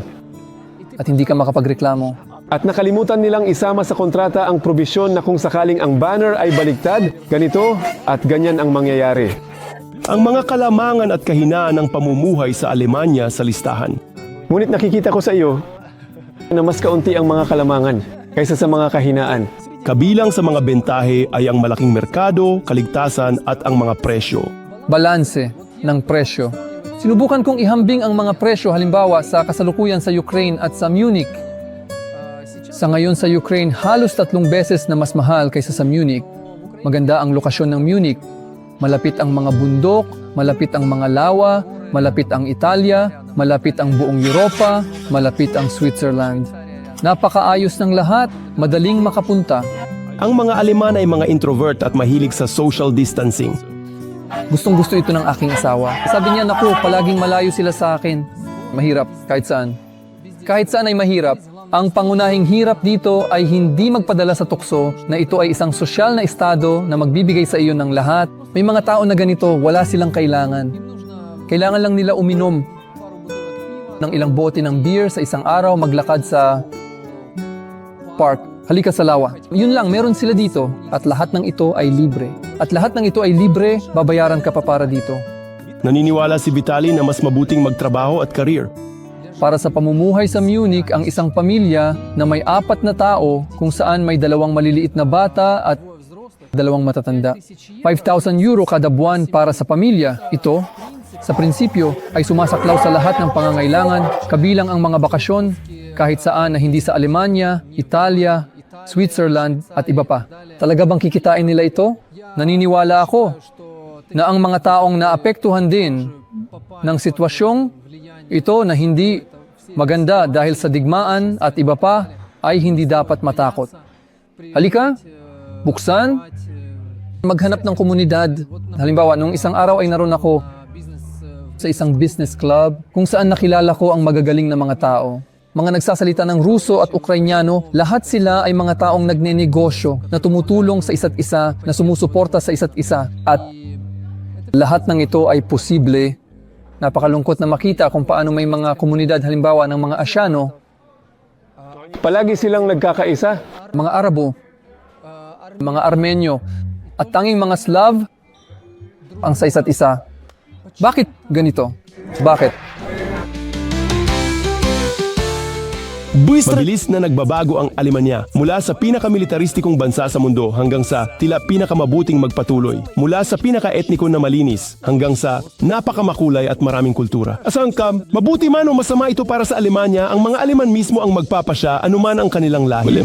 at hindi ka makapagreklamo. At nakalimutan nilang isama sa kontrata ang probisyon na kung sakaling ang banner ay baliktad, ganito at ganyan ang mangyayari. Ang mga kalamangan at kahinaan ng pamumuhay sa Alemanya sa listahan. Ngunit nakikita ko sa iyo na mas kaunti ang mga kalamangan kaysa sa mga kahinaan. Kabilang sa mga bentahe ay ang malaking merkado, kaligtasan at ang mga presyo. Balanse ng presyo. Sinubukan kong ihambing ang mga presyo halimbawa sa kasalukuyan sa Ukraine at sa Munich. Sa ngayon sa Ukraine, halos 3 beses na mas mahal kaysa sa Munich. Maganda ang lokasyon ng Munich. Malapit ang mga bundok, malapit ang mga lawa, malapit ang Italia, malapit ang buong Europa, malapit ang Switzerland. Napakaayos ng lahat, madaling makapunta. Ang mga Aleman ay mga introvert at mahilig sa social distancing. Gustong-gusto ito ng aking asawa. Sabi niya, naku, palaging malayo sila sa akin. Mahirap, kahit saan. Kahit saan ay mahirap. Ang pangunahing hirap dito ay hindi magpadala sa tukso na ito ay isang sosyal na estado na magbibigay sa iyo ng lahat. May mga tao na ganito, wala silang kailangan. Kailangan lang nila uminom ng ilang bote ng beer sa isang araw, maglakad sa park, halika sa lawa. Yun lang, meron sila dito at lahat ng ito ay libre. At lahat ng ito ay libre, babayaran ka pa para dito. Naniniwala si Vitaly na mas mabuting magtrabaho at career. Para sa pamumuhay sa Munich, ang isang pamilya na may 4 na tao kung saan may 2 maliliit na bata at 2 matatanda. €5,000 kada buwan para sa pamilya. Ito, sa prinsipyo, ay sumasaklaw sa lahat ng pangangailangan, kabilang ang mga bakasyon, kahit saan na hindi sa Alemanya, Italia, Switzerland at iba pa. Talaga bang kikitain nila ito? Naniniwala ako na ang mga taong naapektuhan din ng sitwasyong ito na hindi maganda dahil sa digmaan at iba pa ay hindi dapat matakot. Halika, buksan, maghanap ng komunidad. Halimbawa, nung isang araw ay naroon ako sa isang business club kung saan nakilala ko ang magagaling na mga tao. Mga nagsasalita ng Ruso at Ukrainyano, lahat sila ay mga taong nagnenegosyo na tumutulong sa isa't isa, na sumusuporta sa isa't isa. At lahat ng ito ay posible. Napakalungkot na makita kung paano may mga komunidad halimbawa ng mga Asyano. Palagi silang nagkakaisa. Mga Arabo, mga Armenyo, at tanging mga Slav ang sa isa't isa. Bakit ganito? Bakit? Mabilis na nagbabago ang Alemanya mula sa pinakamilitaristikong bansa sa mundo hanggang sa tila pinakamabuting magpatuloy. Mula sa pinaka-etniko na malinis hanggang sa napakamakulay at maraming kultura. Asahan ka, mabuti man o masama ito para sa Alemanya, ang mga Aleman mismo ang magpapasya anuman ang kanilang lahi.